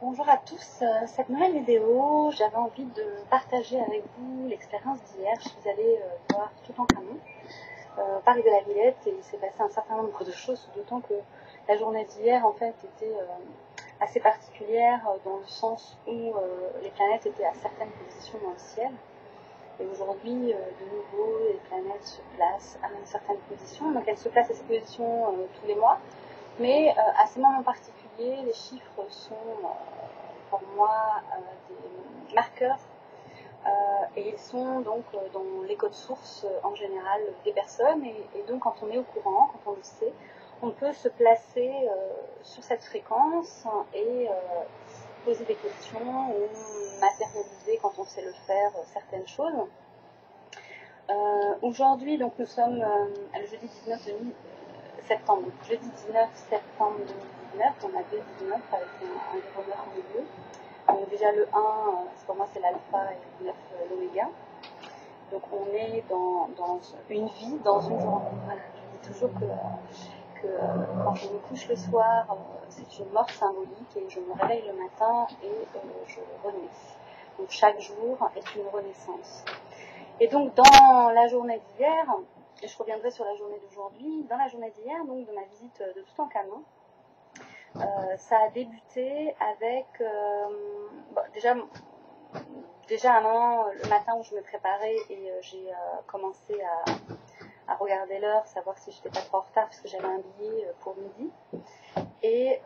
Bonjour à tous, cette nouvelle vidéo, j'avais envie de partager avec vous l'expérience d'hier. Je suis allée voir Toutankhamon, Paris de la Villette, et il s'est passé un certain nombre de choses, d'autant que la journée d'hier en fait était assez particulière dans le sens où les planètes étaient à certaines positions dans le ciel. Et aujourd'hui, de nouveau, les planètes se placent à une certaine position. Donc elles se placent à ces positions tous les mois, mais à ces moments particuliers, les chiffres sont pour moi des marqueurs et ils sont donc dans les codes sources en général des personnes et donc quand on est au courant, quand on le sait, on peut se placer sur cette fréquence et poser des questions ou matérialiser quand on sait le faire certaines choses. Aujourd'hui, donc nous sommes le jeudi 19 septembre. Donc, jeudi 19 septembre 2019, on a deux 19 avec un 09 au milieu. Donc déjà le 1, pour moi c'est l'alpha et le 9 l'oméga. Donc on est dans une vie, dans une journée. Voilà. Je dis toujours que quand je me couche le soir, c'est une mort symbolique et je me réveille le matin et je renais. Donc chaque jour est une renaissance. Et donc dans la journée d'hier, et je reviendrai sur la journée d'aujourd'hui, dans la journée d'hier, donc de ma visite de Toutankhamon, ça a débuté avec déjà un moment le matin où je me préparais et j'ai commencé à regarder l'heure, savoir si je n'étais pas trop en retard parce que j'avais un billet pour midi et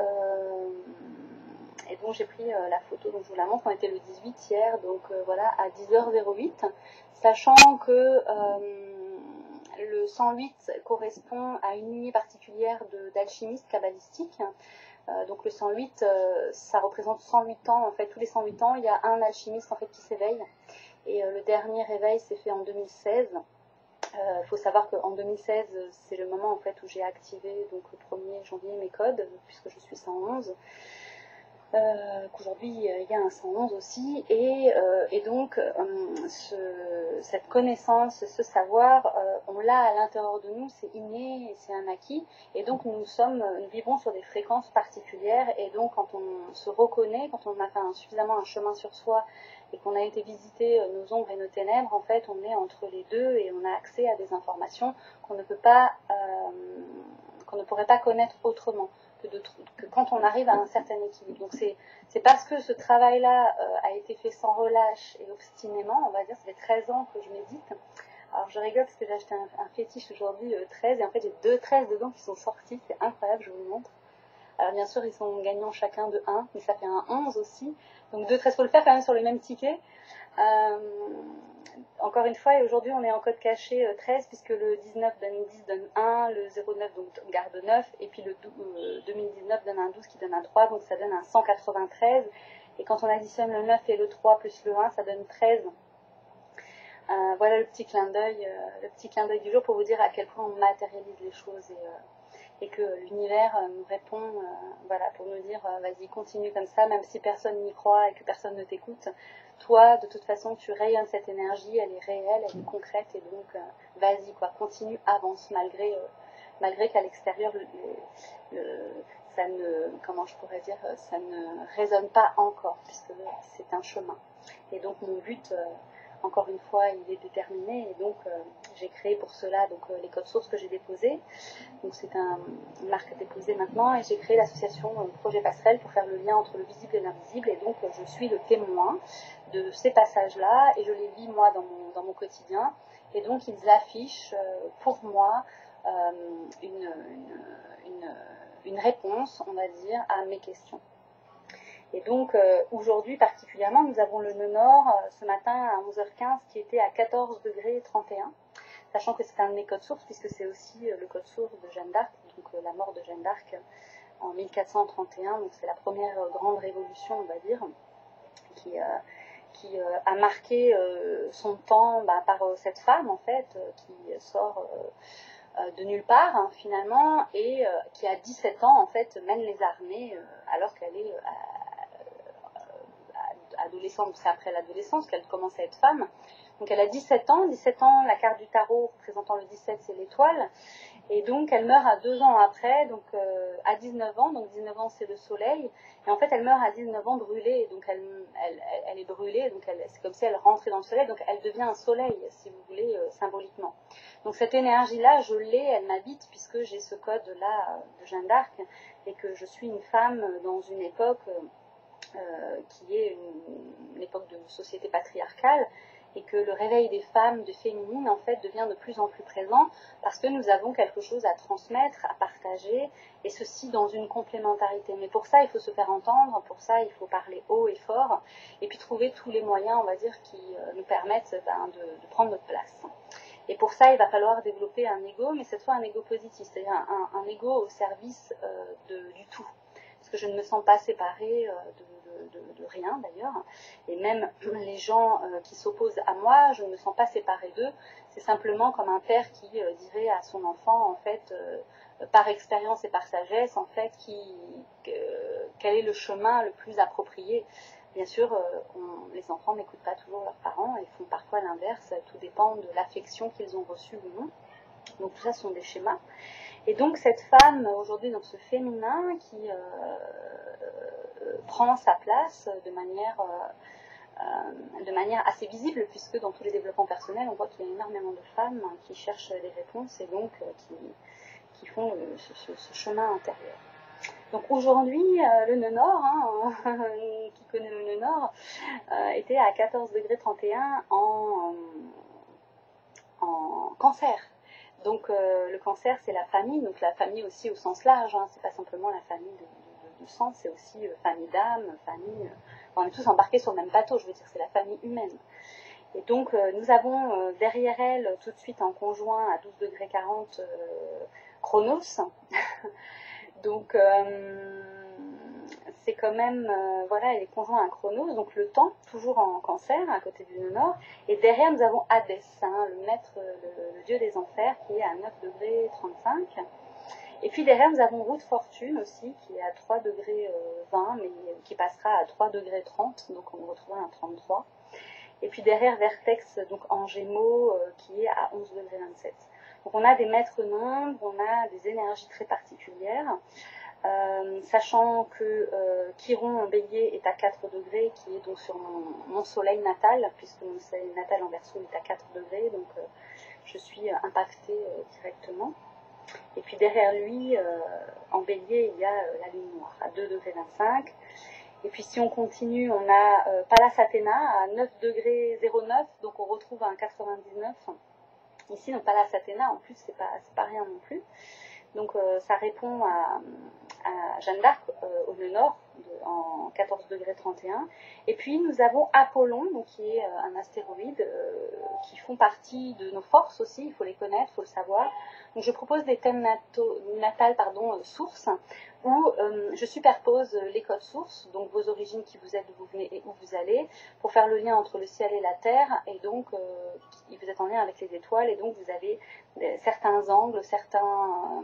donc j'ai pris la photo, donc je vous la montre, on était le 18 hier, donc voilà à 10h08, sachant que le 108 correspond à une lignée particulière d'alchimistes kabbalistiques. Donc le 108, ça représente 108 ans. En fait, tous les 108 ans, il y a un alchimiste en fait qui s'éveille. Et le dernier réveil s'est fait en 2016. Faut savoir qu'en 2016, c'est le moment en fait où j'ai activé donc le 1er janvier mes codes, puisque je suis 111. Qu'aujourd'hui il y a un 111 aussi et donc cette connaissance, ce savoir, on l'a à l'intérieur de nous, c'est inné, c'est un acquis et donc nous vivons sur des fréquences particulières et donc quand on se reconnaît, quand on a fait suffisamment un chemin sur soi et qu'on a été visiter nos ombres et nos ténèbres, en fait on est entre les deux et on a accès à des informations qu'on ne pourrait pas connaître autrement. Que quand on arrive à un certain équilibre. Donc c'est parce que ce travail-là a été fait sans relâche et obstinément, on va dire, ça fait 13 ans que je médite. Alors je rigole parce que j'ai acheté un fétiche aujourd'hui 13 et en fait j'ai 2 13 dedans qui sont sortis, c'est incroyable, je vous le montre. Alors bien sûr ils sont gagnants chacun de 1, mais ça fait un 11 aussi. Donc 2 13, faut le faire quand même sur le même ticket. Encore une fois, et aujourd'hui on est en code caché 13 puisque le 19 donne 10 donne 1, le 09 donc garde 9 et puis le 2019 donne un 12 qui donne un 3, donc ça donne un 193 et quand on additionne le 9 et le 3 plus le 1 ça donne 13. Voilà le petit clin d'œil du jour pour vous dire à quel point on matérialise les choses et que l'univers nous répond voilà, pour nous dire vas-y continue comme ça même si personne n'y croit et que personne ne t'écoute. Toi, de toute façon, tu rayonnes cette énergie, elle est réelle, elle est concrète, et donc, vas-y, quoi, continue, avance, malgré qu'à l'extérieur, ça ne résonne pas encore, puisque c'est un chemin. Et donc, mon but, encore une fois, il est déterminé, et donc, j'ai créé pour cela, donc, les codes sources que j'ai déposés. Donc, c'est une marque déposée maintenant, et j'ai créé l'association Projet Passerelle pour faire le lien entre le visible et l'invisible, et donc, je suis le témoin de ces passages-là et je les vis moi dans mon quotidien et donc ils affichent pour moi une réponse, on va dire, à mes questions. Et donc aujourd'hui particulièrement, nous avons le nœud nord ce matin à 11h15 qui était à 14 degrés 31, sachant que c'est un de mes codes sources puisque c'est aussi le code source de Jeanne d'Arc, donc la mort de Jeanne d'Arc en 1431, donc c'est la première grande révolution, on va dire, qui a marqué son temps par cette femme en fait qui sort de nulle part finalement et qui à 17 ans en fait mène les armées alors qu'elle est adolescente, c'est après l'adolescence qu'elle commence à être femme, Donc elle a 17 ans. 17 ans, la carte du tarot représentant le 17, c'est l'étoile. Et donc elle meurt à 2 ans après, donc à 19 ans. Donc 19 ans, c'est le soleil. Et en fait, elle meurt à 19 ans brûlée. Donc elle est brûlée. Donc c'est comme si elle rentrait dans le soleil. Donc elle devient un soleil, si vous voulez, symboliquement. Donc cette énergie-là, je l'ai, elle m'habite, puisque j'ai ce code-là de Jeanne d'Arc. Et que je suis une femme dans une époque qui est une époque de société patriarcale, et que le réveil des femmes, de féminines, en fait, devient de plus en plus présent, parce que nous avons quelque chose à transmettre, à partager, et ceci dans une complémentarité. Mais pour ça, il faut se faire entendre, pour ça, il faut parler haut et fort, et puis trouver tous les moyens, on va dire, qui nous permettent de prendre notre place. Et pour ça, il va falloir développer un ego, mais cette fois un ego positif, c'est-à-dire un ego au service du tout. Parce que je ne me sens pas séparée de rien d'ailleurs, et même les gens qui s'opposent à moi, je ne me sens pas séparée d'eux. C'est simplement comme un père qui dirait à son enfant, en fait, par expérience et par sagesse, en fait, quel est le chemin le plus approprié. Bien sûr, les enfants n'écoutent pas toujours leurs parents, ils font parfois l'inverse, tout dépend de l'affection qu'ils ont reçue ou non. Donc tout ça sont des schémas. Et donc cette femme, aujourd'hui, dans ce féminin qui prend sa place de manière assez visible, puisque dans tous les développements personnels, on voit qu'il y a énormément de femmes qui cherchent les réponses et donc qui font ce chemin intérieur. Donc aujourd'hui, le nœud nord, qui connaît le nœud nord, était à 14 degrés 31 en cancer. Donc le cancer, c'est la famille, donc la famille aussi au sens large, c'est pas simplement la famille de sang, c'est aussi famille d'âme, famille... on est tous embarqués sur le même bateau, je veux dire, c'est la famille humaine. Et donc nous avons derrière elle, tout de suite en conjoint à 12 degrés 40, Chronos. Donc c'est quand même, voilà, elle est conjointe à Chronos, donc le temps, toujours en cancer, à côté du nœud nord. Et derrière, nous avons Hadès, le maître, le dieu des enfers, qui est à 9 degrés 35. Et puis derrière, nous avons Roue de Fortune aussi, qui est à 3 degrés 20, mais qui passera à 3 degrés 30, donc on retrouvera un 33. Et puis derrière, Vertex, donc en Gémeaux, qui est à 11 degrés 27. Donc on a des maîtres nombres, on a des énergies très particulières. Sachant que Chiron en bélier est à 4 degrés, qui est donc sur mon soleil natal, puisque mon soleil natal en Verseau est à 4 degrés, donc je suis impactée directement. Et puis derrière lui, en bélier, il y a la lune noire à 2 degrés 25. Et puis si on continue, on a Pallas Athéna à 9 degrés 09, donc on retrouve un 99. Ici, donc Pallas Athéna, en plus, c'est pas rien non plus. Donc ça répond à Jeanne d'Arc au nœud nord, en 14 degrés 31. Et puis nous avons Apollon, donc, qui est un astéroïde, qui font partie de nos forces aussi, il faut les connaître, il faut le savoir. Donc je propose des thèmes natales, sources, où je superpose les codes sources, donc vos origines, qui vous êtes, d'où vous venez et où vous allez, pour faire le lien entre le ciel et la terre, et donc vous êtes en lien avec les étoiles, et donc vous avez certains angles, certains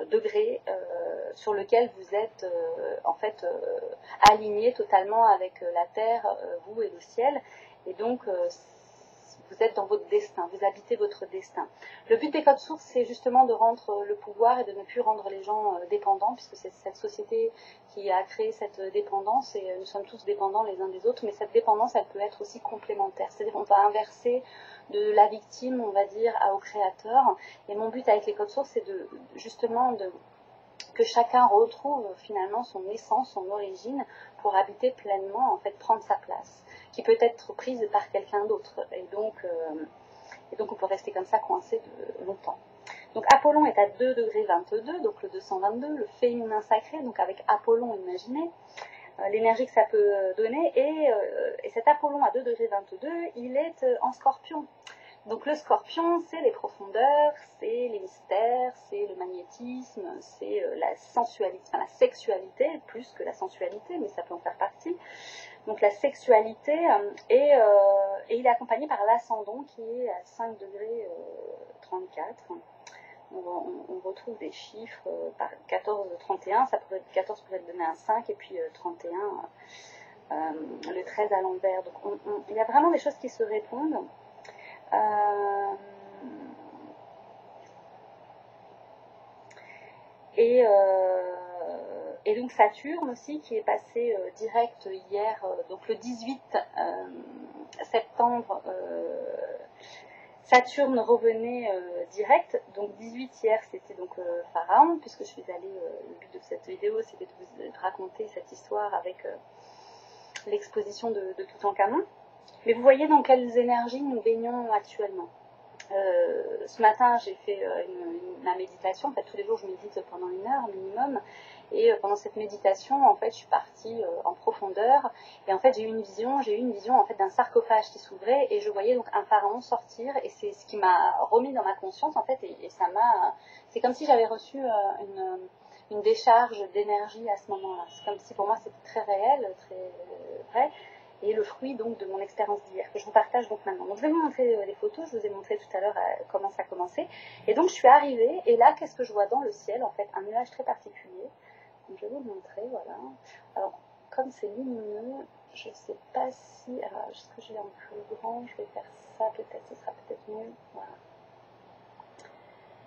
degrés sur lesquels vous êtes en fait aligné totalement avec la terre, vous et le ciel, et donc vous êtes dans votre destin, vous habitez votre destin. Le but des codes sources, c'est justement de rendre le pouvoir et de ne plus rendre les gens dépendants, puisque c'est cette société qui a créé cette dépendance, et nous sommes tous dépendants les uns des autres, mais cette dépendance, elle peut être aussi complémentaire, c'est-à-dire qu'on va inverser de la victime, on va dire, au créateur. Et mon but avec les codes sources, c'est justement que chacun retrouve finalement son essence, son origine, pour habiter pleinement, en fait, prendre sa place, qui peut être prise par quelqu'un d'autre. Et donc on peut rester comme ça coincé longtemps. Donc Apollon est à 2 degrés 22, donc le 222, le féminin sacré, donc avec Apollon, imaginez l'énergie que ça peut donner, et cet Apollon à 2 degrés 22, il est en Scorpion. Donc le Scorpion, c'est les profondeurs, c'est les mystères, c'est le magnétisme, c'est la sensualité, enfin la sexualité, plus que la sensualité, mais ça peut en faire partie. Donc la sexualité, et il est accompagné par l'ascendant qui est à 5 degrés 34. On retrouve des chiffres par 14, 31, 14 pourrait donner un 5, et puis 31 le 13 à l'envers. Donc il y a vraiment des choses qui se répondent. Et donc Saturne aussi qui est passé direct hier, donc le 18 septembre, Saturne revenait direct, donc 18 hier c'était donc Pharaon, puisque je suis allée, le but de cette vidéo c'était de vous raconter cette histoire avec l'exposition de Toutankhamon. Mais vous voyez dans quelles énergies nous baignons actuellement. Ce matin j'ai fait ma méditation, en fait tous les jours je médite pendant 1 heure minimum, et pendant cette méditation en fait je suis partie en profondeur, et en fait j'ai eu une vision en fait d'un sarcophage qui s'ouvrait, et je voyais donc un pharaon sortir, et c'est ce qui m'a remis dans ma conscience en fait, et ça m'a, c'est comme si j'avais reçu une décharge d'énergie à ce moment-là. C'est comme si pour moi c'était très réel, très vrai, et le fruit donc de mon expérience d'hier que je vous partage donc maintenant. Donc je vais vous montrer les photos, je vous ai montré tout à l'heure comment ça a commencé. Et donc je suis arrivée, et là qu'est-ce que je vois dans le ciel en fait? Un nuage très particulier. Donc je vais vous le montrer, voilà. Alors comme c'est lumineux, je ne sais pas si, alors est-ce que je l'ai en plus grand? Je vais faire ça peut-être, ce sera peut-être mieux. Voilà.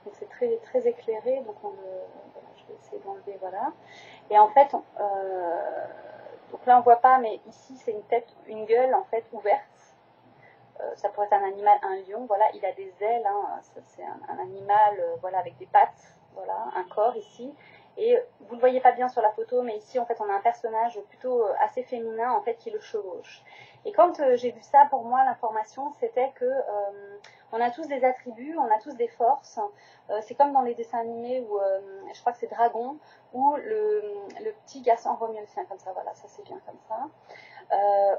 Donc c'est très, très éclairé, donc voilà, je vais essayer d'enlever, voilà. Et en fait, donc là on voit pas, mais ici c'est une tête, une gueule en fait ouverte. Ça pourrait être un animal, un lion, voilà, il a des ailes, hein, c'est un animal, voilà, avec des pattes, voilà, un corps ici. Et vous le voyez pas bien sur la photo, mais ici en fait on a un personnage plutôt assez féminin en fait qui le chevauche. Et quand j'ai vu ça, pour moi l'information c'était que on a tous des attributs, on a tous des forces. C'est comme dans les dessins animés où je crois que c'est Dragon, où le petit garçon, on voit mieux le sien comme ça, voilà, ça c'est bien comme ça.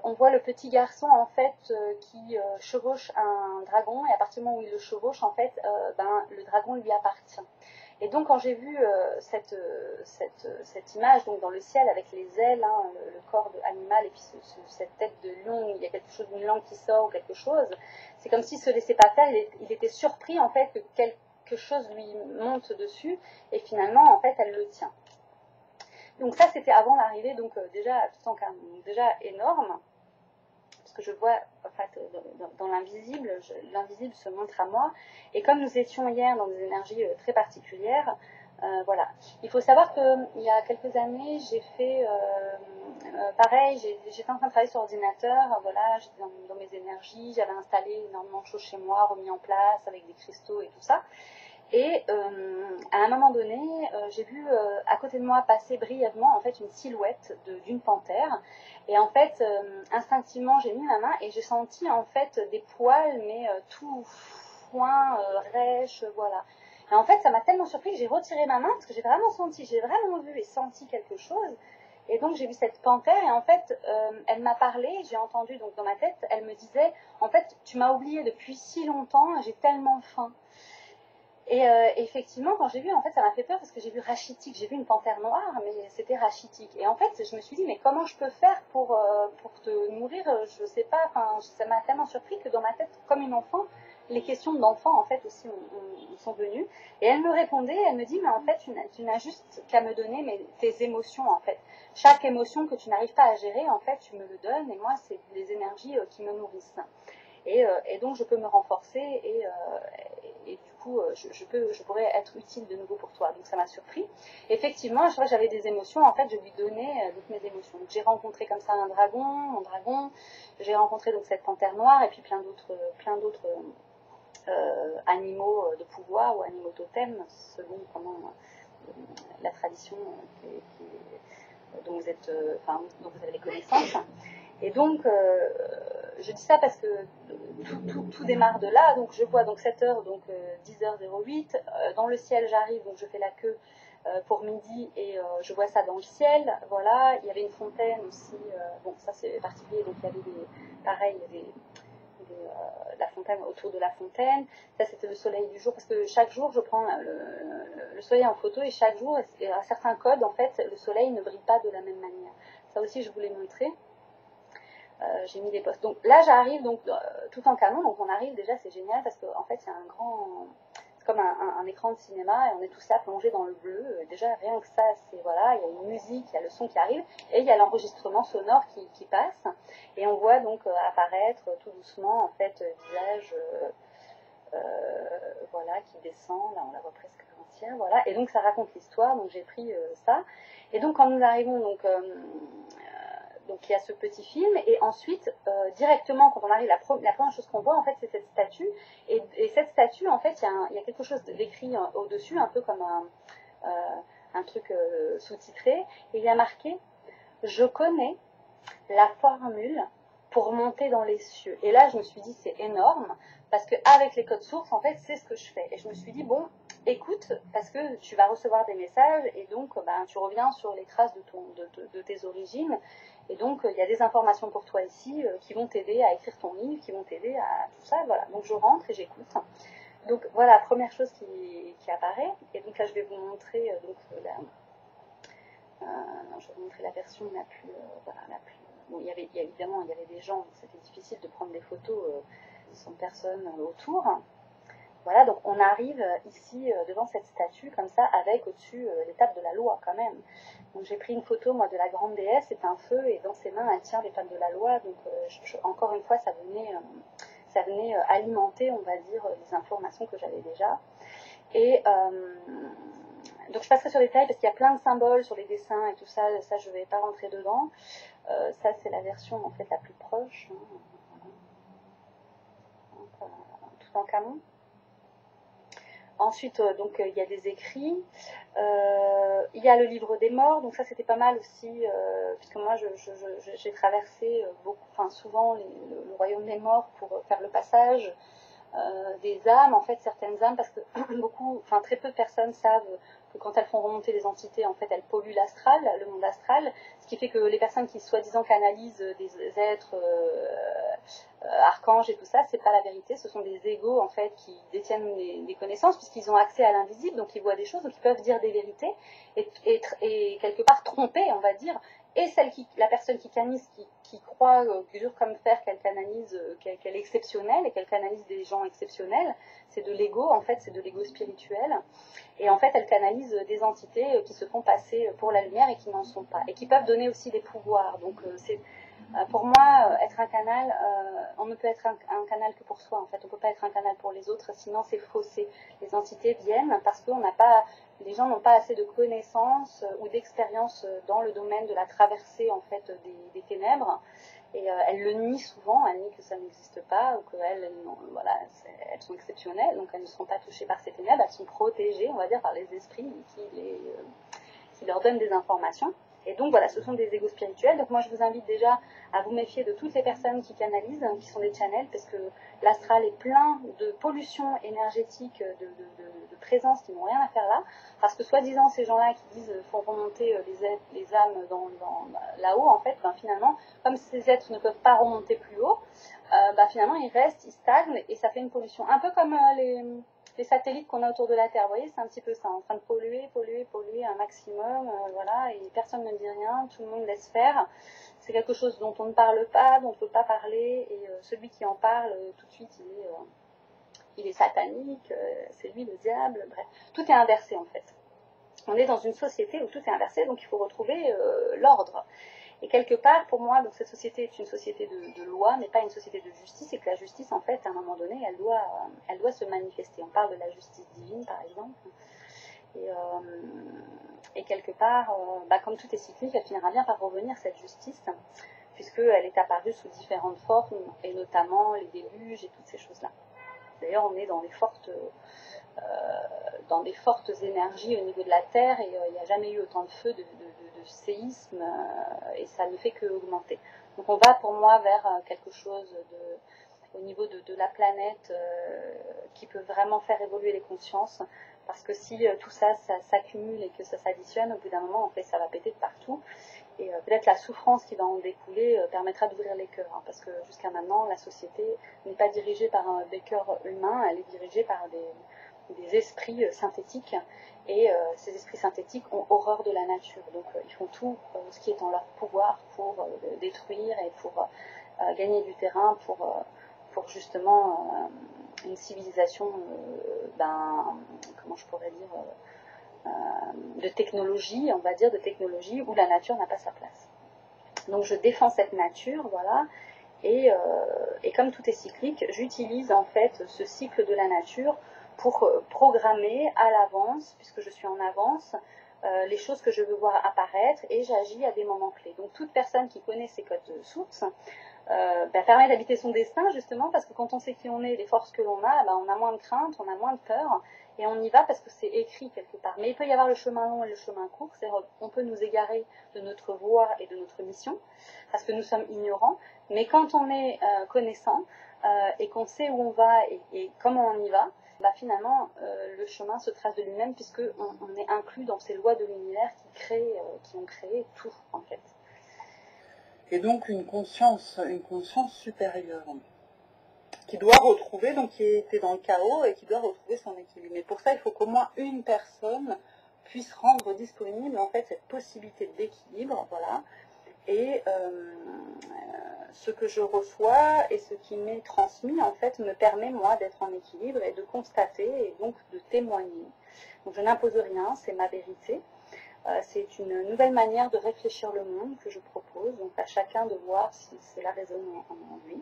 On voit le petit garçon en fait qui chevauche un dragon, et à partir du moment où il le chevauche en fait, le dragon lui appartient. Et donc quand j'ai vu cette image donc dans le ciel avec les ailes, hein, le corps animal, et puis cette tête de lion, il y a quelque chose, une langue qui sort ou quelque chose, c'est comme s'il se laissait pas faire, il était surpris en fait que quelque chose lui monte dessus, et finalement en fait elle le tient. Donc ça c'était avant l'arrivée, donc déjà à Toutankhamon, donc déjà énorme, parce que je vois en fait dans l'invisible, l'invisible se montre à moi, et comme nous étions hier dans des énergies très particulières, voilà. Il faut savoir qu'il y a quelques années, j'ai fait pareil, j'étais en train de travailler sur ordinateur, voilà, j'étais dans mes énergies, j'avais installé énormément de choses chez moi, remis en place avec des cristaux et tout ça. Et à un moment donné, j'ai vu à côté de moi passer brièvement en fait une silhouette d'une panthère. Et en fait, instinctivement, j'ai mis ma main et j'ai senti en fait des poils, mais tout foin, rêche, voilà. Et en fait, ça m'a tellement surpris que j'ai retiré ma main parce que j'ai vraiment vu et senti quelque chose. Et donc j'ai vu cette panthère, et en fait, elle m'a parlé, j'ai entendu donc dans ma tête, elle me disait, en fait, tu m'as oublié depuis si longtemps, j'ai tellement faim. Et effectivement, quand j'ai vu, en fait, ça m'a fait peur parce que j'ai vu rachitique, j'ai vu une panthère noire, mais c'était rachitique. Et en fait, je me suis dit, mais comment je peux faire pour te nourrir? Je sais pas, enfin, ça m'a tellement surpris que dans ma tête, comme une enfant, les questions d'enfant, en fait, aussi, sont venues. Et elle me répondait, elle me dit, mais en fait, tu n'as juste qu'à me donner tes émotions, en fait. Chaque émotion que tu n'arrives pas à gérer, en fait, tu me le donnes, et moi, c'est les énergies qui me nourrissent. Et donc je peux me renforcer, et du coup je pourrais être utile de nouveau pour toi. Donc ça m'a surpris. Effectivement, je crois que j'avais des émotions, en fait je lui donnais toutes mes émotions. Donc j'ai rencontré comme ça mon dragon, j'ai rencontré donc cette panthère noire, et puis plein d'autres animaux de pouvoir ou animaux totems, selon comment la tradition dont vous êtes, dont vous avez les connaissances. Et donc, je dis ça parce que tout démarre de là. Donc, je vois donc 7h, donc 10h08. Dans le ciel, j'arrive, donc je fais la queue pour midi, et je vois ça dans le ciel. Voilà, il y avait une fontaine aussi. Bon, ça c'est particulier. Donc, il y avait la fontaine, autour de la fontaine. Ça, c'était le soleil du jour, parce que chaque jour, je prends le soleil en photo, et chaque jour, à certains codes, en fait, le soleil ne brille pas de la même manière. Ça aussi, je voulais montrer. J'ai mis des posts. Donc là, j'arrive donc Toutankhamon, donc on arrive déjà, c'est génial parce qu'en fait, c'est comme un écran de cinéma, et on est tous là plongés dans le bleu. Déjà, rien que ça, c'est voilà, il y a une musique, il y a le son qui arrive, et il y a l'enregistrement sonore qui passe, et on voit donc apparaître tout doucement, en fait, visage, voilà, qui descend, là on la voit presque entière, voilà, et donc ça raconte l'histoire, donc j'ai pris ça, et donc quand nous arrivons, donc il y a ce petit film, et ensuite, directement, quand on arrive, la première chose qu'on voit, en fait, c'est cette statue, et cette statue, en fait, il y a quelque chose d'écrit au-dessus, un peu comme un truc sous-titré, et il y a marqué « Je connais la formule pour monter dans les cieux ». Et là, je me suis dit, c'est énorme, parce qu'avec les codes sources, en fait, c'est ce que je fais. Et je me suis dit, bon, écoute, parce que tu vas recevoir des messages, et donc, tu reviens sur les traces de tes origines, et donc, il y a des informations pour toi ici qui vont t'aider à écrire ton livre, qui vont t'aider à tout ça, voilà. Donc, je rentre et j'écoute. Donc, voilà, première chose qui apparaît, et donc là, je vais vous montrer, je vais vous montrer la version la plus, bon, évidemment, il y avait des gens, donc c'était difficile de prendre des photos sans personne autour. Voilà, donc on arrive ici devant cette statue, comme ça, avec au-dessus l'étape de la loi, quand même. Donc j'ai pris une photo, moi, de la grande déesse, c'est un feu, et dans ses mains, elle tient l'étape de la loi. Donc, encore une fois, ça venait alimenter, on va dire, les informations que j'avais déjà. Et donc je passerai sur les détails, parce qu'il y a plein de symboles sur les dessins et tout ça, je ne vais pas rentrer dedans. Ça, c'est la version, en fait, la plus proche, tout en camon. Ensuite, donc, il y a des écrits. Il y a le livre des morts. Donc ça, c'était pas mal aussi, puisque moi, j'ai traversé souvent le royaume des morts pour faire le passage des âmes. En fait, certaines âmes, parce que très peu de personnes savent que quand elles font remonter des entités, en fait, elles polluent l'astral, le monde astral, ce qui fait que les personnes qui soi-disant canalisent des êtres archanges et tout ça, c'est pas la vérité, ce sont des égos, en fait, qui détiennent des connaissances, puisqu'ils ont accès à l'invisible, donc ils voient des choses, donc ils peuvent dire des vérités, et quelque part tromper, on va dire, et la personne qui canalise, qui croit dur comme fer qu'elle canalise, qu'elle est exceptionnelle, et qu'elle canalise des gens exceptionnels, c'est de l'ego, en fait, c'est de l'ego spirituel, et en fait, elle canalise des entités qui se font passer pour la lumière et qui n'en sont pas, et qui peuvent donner aussi des pouvoirs. Donc pour moi, être un canal, on ne peut être un canal que pour soi, en fait. On ne peut pas être un canal pour les autres, sinon c'est faussé. Les entités viennent parce que les gens n'ont pas assez de connaissances ou d'expérience dans le domaine de la traversée, en fait, des ténèbres. Et elles le nient souvent, elles nient que ça n'existe pas, ou qu'elles elles sont exceptionnelles, donc elles ne seront pas touchées par ces ténèbres, elles sont protégées, on va dire, par les esprits qui leur donnent des informations. Et donc voilà, ce sont des égos spirituels. Donc moi je vous invite déjà à vous méfier de toutes les personnes qui canalisent, qui sont des channels, parce que l'astral est plein de pollution énergétique, de présences qui n'ont rien à faire là. Parce que soi-disant ces gens-là qui disent font remonter les âmes là-haut, en fait, finalement, comme ces êtres ne peuvent pas remonter plus haut, finalement ils restent, ils stagnent, et ça fait une pollution. Un peu comme les satellites qu'on a autour de la Terre, vous voyez, c'est un petit peu ça, en train de polluer un maximum, voilà, et personne ne dit rien, tout le monde laisse faire. C'est quelque chose dont on ne parle pas, dont on ne peut pas parler, et celui qui en parle, tout de suite, il est satanique, c'est lui le diable, bref. Tout est inversé, en fait. On est dans une société où tout est inversé, donc il faut retrouver l'ordre. Et quelque part, pour moi, donc cette société est une société de loi, mais pas une société de justice, et que la justice, en fait, à un moment donné, elle doit se manifester. On parle de la justice divine, par exemple, et quelque part, comme tout est cyclique, elle finira bien par revenir, cette justice, puisqu'elle est apparue sous différentes formes, et notamment les déluges et toutes ces choses-là. D'ailleurs, on est dans des fortes énergies au niveau de la Terre, et il n'y a jamais eu autant de feux, de séismes, et ça ne fait qu'augmenter. Donc on va pour moi vers quelque chose au niveau de la planète qui peut vraiment faire évoluer les consciences, parce que si tout ça s'accumule et que ça s'additionne, au bout d'un moment, en fait, ça va péter de partout. Et peut-être la souffrance qui va en découler permettra d'ouvrir les cœurs, parce que jusqu'à maintenant, la société n'est pas dirigée par des cœurs humains, elle est dirigée par des esprits synthétiques, et ces esprits synthétiques ont horreur de la nature, donc ils font tout ce qui est en leur pouvoir pour détruire et pour gagner du terrain, pour justement une civilisation, comment je pourrais dire, de technologie, on va dire, de technologie où la nature n'a pas sa place. Donc je défends cette nature, voilà, et comme tout est cyclique, j'utilise en fait ce cycle de la nature pour programmer à l'avance, puisque je suis en avance, les choses que je veux voir apparaître, et j'agis à des moments clés. Donc toute personne qui connaît ces codes sources permet d'habiter son destin, justement, parce que quand on sait qui on est, les forces que l'on a, on a moins de crainte, on a moins de peur, et on y va parce que c'est écrit quelque part. Mais il peut y avoir le chemin long et le chemin court, c'est-à-dire on peut nous égarer de notre voie et de notre mission, parce que nous sommes ignorants, mais quand on est connaissant, et qu'on sait où on va et comment on y va, finalement, le chemin se trace de lui-même, puisqu'on est inclus dans ces lois de l'univers qui ont créé tout, en fait. Et donc une conscience supérieure qui doit retrouver, donc qui était dans le chaos et qui doit retrouver son équilibre. Mais pour ça, il faut qu'au moins une personne puisse rendre disponible en fait cette possibilité d'équilibre, voilà. Et ce que je reçois et ce qui m'est transmis en fait me permet moi d'être en équilibre et de constater et donc de témoigner. Donc je n'impose rien, c'est ma vérité. C'est une nouvelle manière de réfléchir le monde que je propose, donc à chacun de voir si cela résonne en lui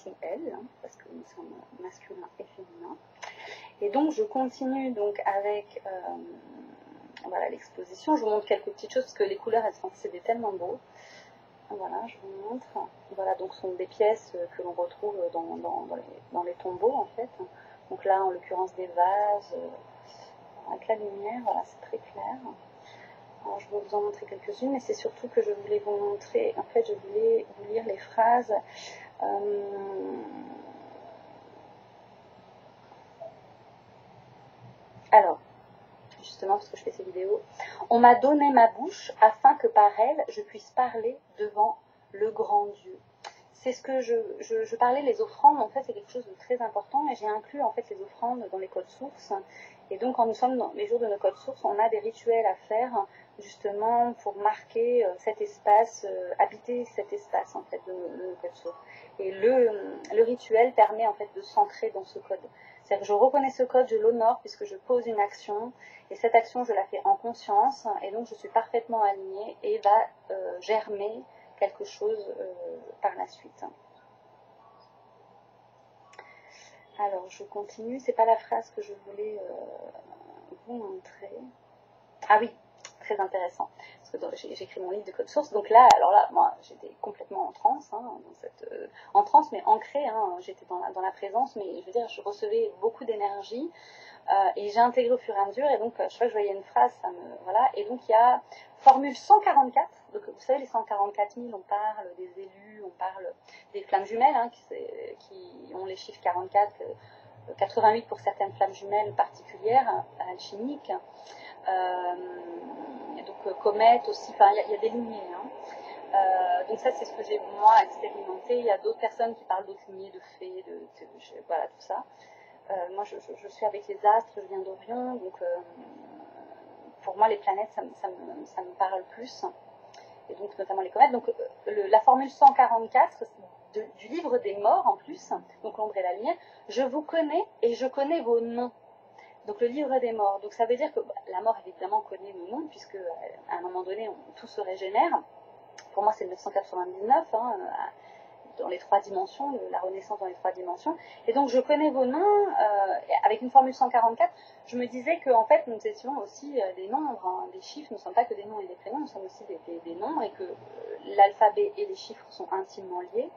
ou elle, hein, parce que nous sommes masculins et féminins. Et donc je continue donc avec voilà, l'exposition. Je vous montre quelques petites choses parce que les couleurs, c'est tellement beau. Voilà, je vous montre. Voilà, donc ce sont des pièces que l'on retrouve dans les tombeaux en fait. Donc là, en l'occurrence, des vases avec la lumière. Voilà, c'est très clair. Alors, je vais vous en montrer quelques-unes, mais c'est surtout que je voulais vous montrer, en fait, je voulais vous lire les phrases. Alors, justement, parce que je fais ces vidéos, on m'a donné ma bouche afin que par elle, je puisse parler devant le grand Dieu. C'est ce que je parlais, les offrandes, en fait, c'est quelque chose de très important, et j'ai inclus, en fait, les offrandes dans les codes sources. Et donc, quand nous sommes dans les jours de nos codes sources, on a des rituels à faire, justement, pour marquer cet espace, habiter cet espace, en fait, de nos codes sources. Et le rituel permet, en fait, de s'ancrer dans ce code. C'est-à-dire que je reconnais ce code, je l'honore, puisque je pose une action, et cette action, je la fais en conscience, et donc je suis parfaitement alignée, et va germer quelque chose par la suite. Alors, je continue. C'est pas la phrase que je voulais vous montrer. Ah oui, très intéressant. Parce que j'ai écrit mon livre de code source. Donc là, alors là, moi, j'étais complètement en transe, en transe, mais ancrée. J'étais dans la présence, mais je veux dire, je recevais beaucoup d'énergie. Et j'ai intégré au fur et à mesure, et donc chaque fois que je voyais une phrase, voilà. Et donc il y a formule 144, donc vous savez les 144 000, on parle des élus, on parle des flammes jumelles, qui ont les chiffres 44, 88 pour certaines flammes jumelles particulières, alchimiques, donc comètes aussi, enfin il y a des lignées, donc ça c'est ce que j'ai moi expérimenté. Il y a d'autres personnes qui parlent d'autres lignées de fées, voilà tout ça. Moi, je suis avec les astres, je viens d'Orion, donc pour moi, les planètes, ça me parle plus, et donc notamment les comètes. Donc, la formule 144 du livre des morts, en plus, donc l'ombre et la lumière, je vous connais et je connais vos noms. Donc, le livre des morts. Donc, ça veut dire que la mort, évidemment, connaît nos noms, puisque à un moment donné, tout se régénère. Pour moi, c'est le 999, dans les 3 dimensions, la renaissance dans les 3 dimensions. Et donc, je connais vos noms, avec une formule 144, je me disais qu'en fait, nous étions aussi des nombres, des chiffres, nous ne sommes pas que des noms et des prénoms, nous sommes aussi des nombres, et que l'alphabet et les chiffres sont intimement liés.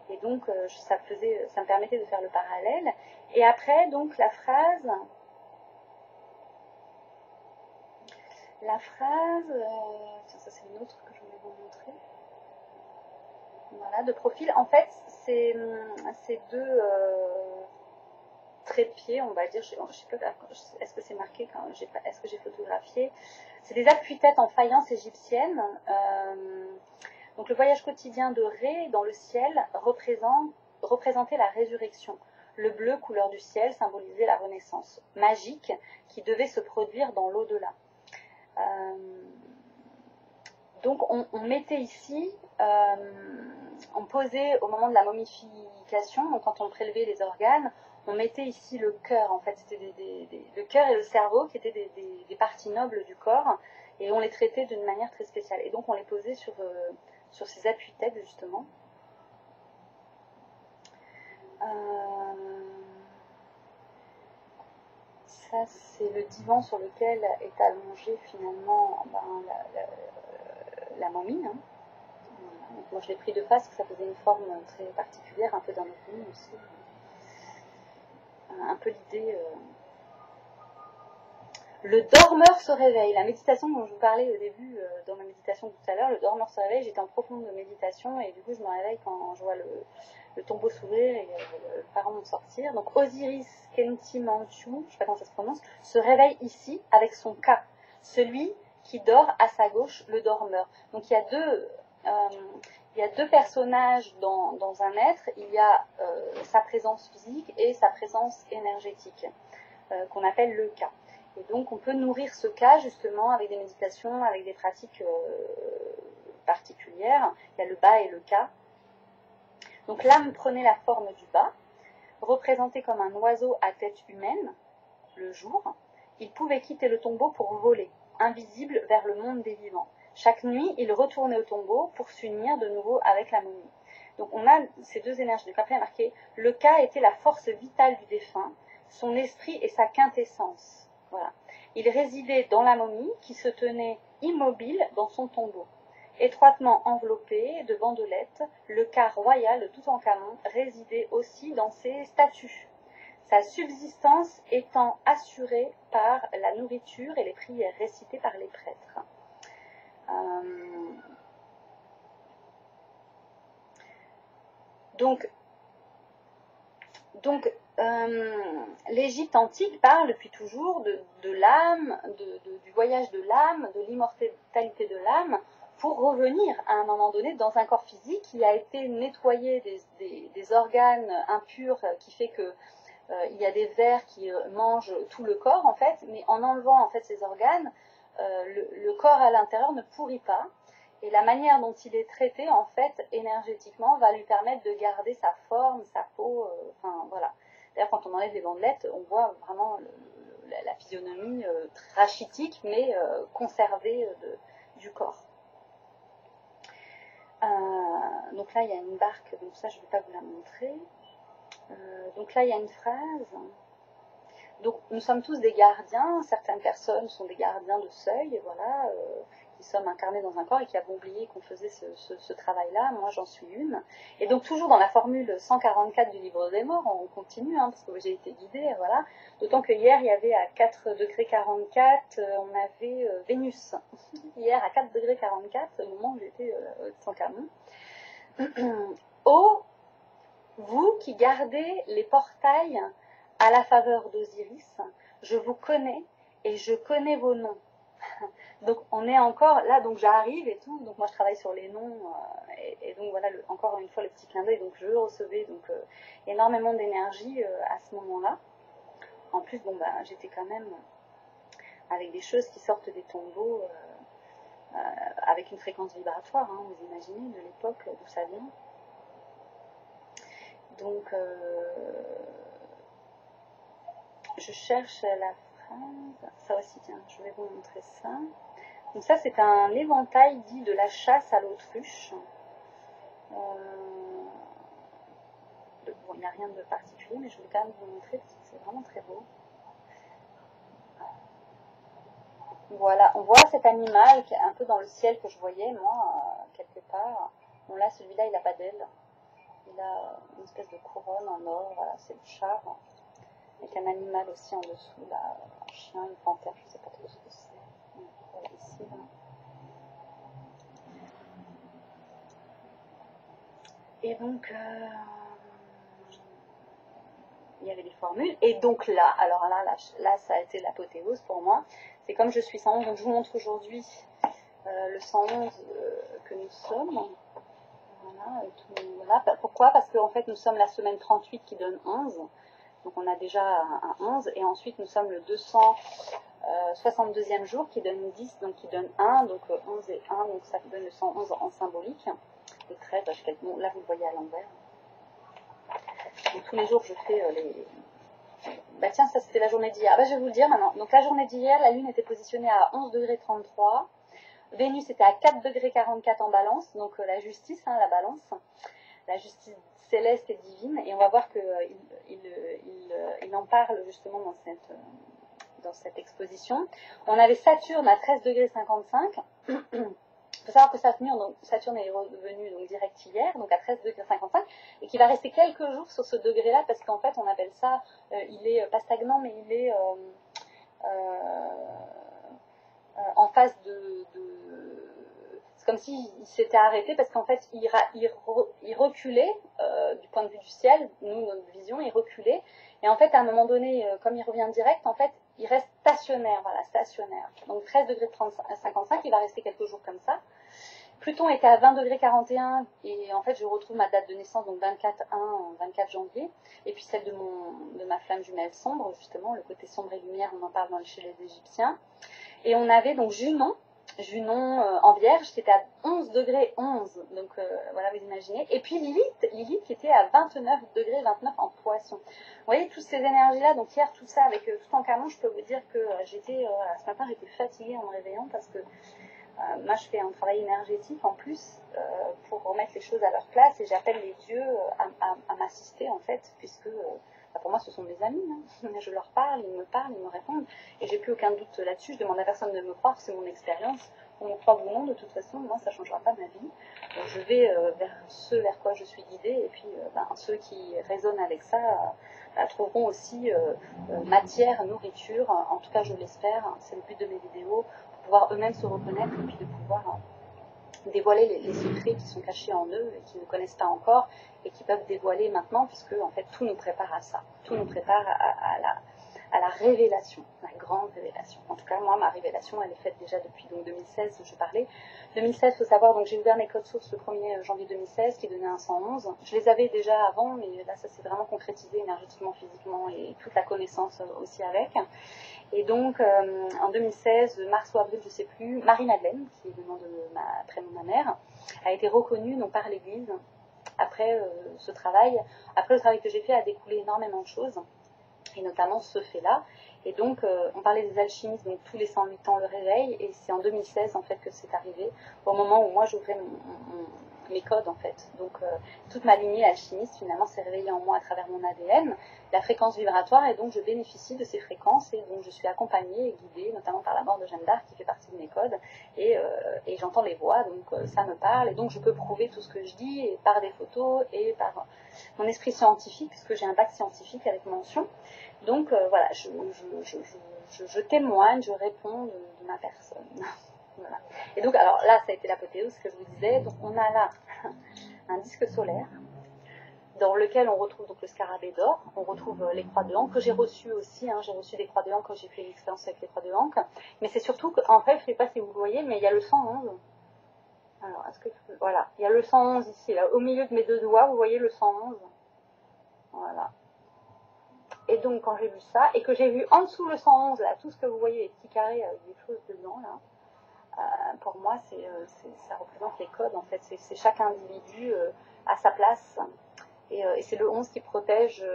Et donc, ça me permettait de faire le parallèle. Et après, donc, la phrase, ça c'est une autre que je voulais vous montrer. Voilà, de profil. En fait, c'est 2 trépieds, on va dire. Je sais pas, est-ce que c'est marqué est-ce que j'ai photographié? C'est des appuis-têtes en faïence égyptienne. Donc le voyage quotidien de Ré dans le ciel représentait la résurrection. Le bleu, couleur du ciel, symbolisait la renaissance magique qui devait se produire dans l'au-delà. Donc on mettait ici, on posait au moment de la momification initiation, donc quand on prélevait les organes, on mettait ici le cœur, en fait, c'était le cœur et le cerveau qui étaient des parties nobles du corps, et on les traitait d'une manière très spéciale. Et donc on les posait sur ces appuis-têtes, justement. Ça, c'est le divan sur lequel est allongée finalement la momie. Hein. Voilà. Donc moi je l'ai pris de face parce que ça faisait une forme très particulière, un peu d'un ovni aussi. Un peu l'idée... Le dormeur se réveille. La méditation dont je vous parlais au début, dans ma méditation tout à l'heure, le dormeur se réveille, j'étais en profonde méditation et du coup je me réveille quand je vois le tombeau s'ouvrir et le pharaon sortir. Donc Osiris Kenti Manchu, je ne sais pas comment ça se prononce, se réveille ici avec son Ka, celui qui dort à sa gauche, le dormeur. Donc il y a deux personnages dans un être, il y a sa présence physique et sa présence énergétique, qu'on appelle le Ka. Et donc on peut nourrir ce Ka justement avec des méditations, avec des pratiques particulières. Il y a le Ba et le Ka. Donc l'âme prenait la forme du Ba, représenté comme un oiseau à tête humaine, le jour. Il pouvait quitter le tombeau pour voler, invisible vers le monde des vivants. Chaque nuit, il retournait au tombeau pour s'unir de nouveau avec la momie. Donc on a ces deux énergies. Donc après, il y a marqué, le Ka était la force vitale du défunt, son esprit et sa quintessence. Voilà. Il résidait dans la momie qui se tenait immobile dans son tombeau. Étroitement enveloppé de bandelettes, le Ka royal de Toutankhamon résidait aussi dans ses statues, sa subsistance étant assurée par la nourriture et les prières récitées par les prêtres. Donc l'Égypte antique parle depuis toujours de l'âme, du voyage de l'âme, de l'immortalité de l'âme, pour revenir à un moment donné dans un corps physique qui a été nettoyé des organes impurs, qui fait que il y a des vers qui mangent tout le corps en fait, mais en enlevant en fait ces organes, le corps à l'intérieur ne pourrit pas. Et la manière dont il est traité, en fait, énergétiquement, va lui permettre de garder sa forme, sa peau, enfin, voilà. D'ailleurs, quand on enlève les bandelettes, on voit vraiment la physionomie rachitique, mais conservée du corps. Donc là, il y a une barque, donc ça, je ne vais pas vous la montrer. Donc là, il y a une phrase. Donc, nous sommes tous des gardiens. Certaines personnes sont des gardiens de seuil, voilà, qui sommes incarnés dans un corps et qui avons oublié qu'on faisait ce travail-là. Moi, j'en suis une. Et donc, toujours dans la formule 144 du livre des morts, on continue, hein, parce que j'ai été guidée, voilà. D'autant que hier, il y avait à 4 degrés 44, on avait Vénus. Hier, à 4 degrés 44, au moment où j'étais sans Camon. Oh, vous qui gardez les portails à la faveur d'Osiris, je vous connais et je connais vos noms. Donc on est encore là, donc j'arrive et tout, donc moi je travaille sur les noms, et donc voilà, encore une fois le petit clin d'œil, donc je recevais donc énormément d'énergie à ce moment-là. En plus, bon bah j'étais quand même avec des choses qui sortent des tombeaux, avec une fréquence vibratoire, hein, vous imaginez, de l'époque d'où ça vient. Donc je cherche la phrase, ça aussi, tiens, je vais vous montrer ça. Donc ça, c'est un éventail dit de la chasse à l'autruche. Bon, il n'y a rien de particulier, mais je voulais quand même vous montrer parce que c'est vraiment très beau. Voilà, on voit cet animal qui est un peu dans le ciel que je voyais, moi, quelque part. Bon, là, celui-là, il n'a pas d'aile. Il a une espèce de couronne en or, voilà, c'est le char. Avec un animal aussi en dessous, là, un chien, une panthère, je ne sais pas trop ce que c'est. Ici, là. Et donc, il y avait des formules. Et donc là, alors là, ça a été l'apothéose pour moi. C'est comme je suis 111, donc je vous montre aujourd'hui le 111 que nous sommes. Voilà. Pourquoi? Parce qu'en fait, nous sommes la semaine 38 qui donne 11. Donc on a déjà un 11. Et ensuite, nous sommes le 262e jour qui donne 10, donc qui donne 1. Donc 11 et 1, donc ça donne le 111 en symbolique. Et 13, bon, là vous le voyez à l'envers. Donc, tous les jours, je fais Bah tiens, ça c'était la journée d'hier. Ah, bah, je vais vous le dire maintenant. Donc la journée d'hier, la Lune était positionnée à 11 degrés 33. Vénus était à 4 degrés 44 en balance. Donc la justice, hein, la balance. La justice céleste et divine. Et on va voir qu'il en parle justement dans cette exposition. On avait Saturne à 13 degrés 55. Il faut savoir que Saturne est revenu donc, direct hier, donc à 13 degrés 55, et qu'il va rester quelques jours sur ce degré-là, parce qu'en fait, on appelle ça, il est pas stagnant, mais il est en phase c'est comme s'il s'était arrêté, parce qu'en fait, il reculait, du point de vue du ciel, nous, notre vision, il reculait, et en fait, à un moment donné, comme il revient direct, en fait, il reste stationnaire, voilà, stationnaire. Donc 13 degrés 55, il va rester quelques jours comme ça. Pluton était à 20 degrés 41 et en fait je retrouve ma date de naissance, donc 24 janvier, et puis celle de ma flamme jumelle sombre, justement, le côté sombre et lumière, on en parle chez les Égyptiens. Et on avait donc Junon en Vierge, qui était à 11 degrés 11, donc voilà, vous imaginez. Et puis Lilith qui était à 29 degrés 29 en Poisson. Vous voyez, toutes ces énergies-là, donc hier, tout ça, avec tout en canon, je peux vous dire que ce matin, j'étais fatiguée en me réveillant, parce que moi, je fais un travail énergétique en plus pour remettre les choses à leur place, et j'appelle les dieux à m'assister, en fait, puisque pour moi, ce sont mes amis. Hein. Je leur parle, ils me répondent, et j'ai plus aucun doute là-dessus. Je demande à personne de me croire, c'est mon expérience. On me croit ou non, de toute façon, moi, ça ne changera pas ma vie. Donc, je vais vers quoi je suis guidée, et puis ceux qui résonnent avec ça trouveront aussi matière, nourriture, en tout cas, je l'espère. C'est le but de mes vidéos, pour pouvoir eux-mêmes se reconnaître, et puis de pouvoir dévoiler les secrets qui sont cachés en eux et qui ne connaissent pas encore, et qui peuvent dévoiler maintenant, puisque en fait tout nous prépare à ça, tout nous prépare à la révélation, la grande révélation. En tout cas, moi, ma révélation, elle est faite déjà depuis donc 2016, je parlais. 2016, il faut savoir, donc j'ai ouvert mes codes sources le 1er janvier 2016, qui donnait un 111. Je les avais déjà avant, mais là, ça s'est vraiment concrétisé énergétiquement, physiquement, et toute la connaissance aussi avec. Et donc, en 2016, mars ou avril, je ne sais plus, Marie-Madeleine, qui est le nom de prénom de ma mère, a été reconnue donc, par l'Église. Après ce travail, après le travail que j'ai fait, a découlé énormément de choses, et notamment ce fait-là. Et donc, on parlait des alchimistes, donc tous les 108 ans le réveil, et c'est en 2016 en fait que c'est arrivé, au moment où moi j'ouvrais mes codes en fait. Donc, toute ma lignée alchimiste finalement s'est réveillée en moi à travers mon ADN, la fréquence vibratoire, et donc je bénéficie de ces fréquences, et donc je suis accompagnée et guidée, notamment par la mort de Jeanne d'Arc qui fait partie de mes codes, et j'entends les voix, donc ça me parle, et donc je peux prouver tout ce que je dis, et par des photos, et par mon esprit scientifique, puisque j'ai un bac scientifique avec mention. Donc voilà, je témoigne, je réponds de ma personne. Voilà. Et donc, alors là, ça a été l'apothéose, ce que je vous disais. Donc on a là un disque solaire dans lequel on retrouve donc le scarabée d'or, on retrouve les croix de Ankh que j'ai reçues aussi, hein, j'ai reçu des croix de Ankh quand j'ai fait l'expérience avec les croix de Ankh, mais c'est surtout qu'en fait, je ne sais pas si vous le voyez, mais il y a le 111. Alors, voilà, il y a le 111 ici, là, au milieu de mes deux doigts, vous voyez le 111. Voilà. Et donc, quand j'ai vu ça, et que j'ai vu en dessous le 111, là, tout ce que vous voyez, les petits carrés avec des choses dedans, là, pour moi, ça représente les codes, en fait. C'est chaque individu à sa place. Et c'est le 11 qui protège,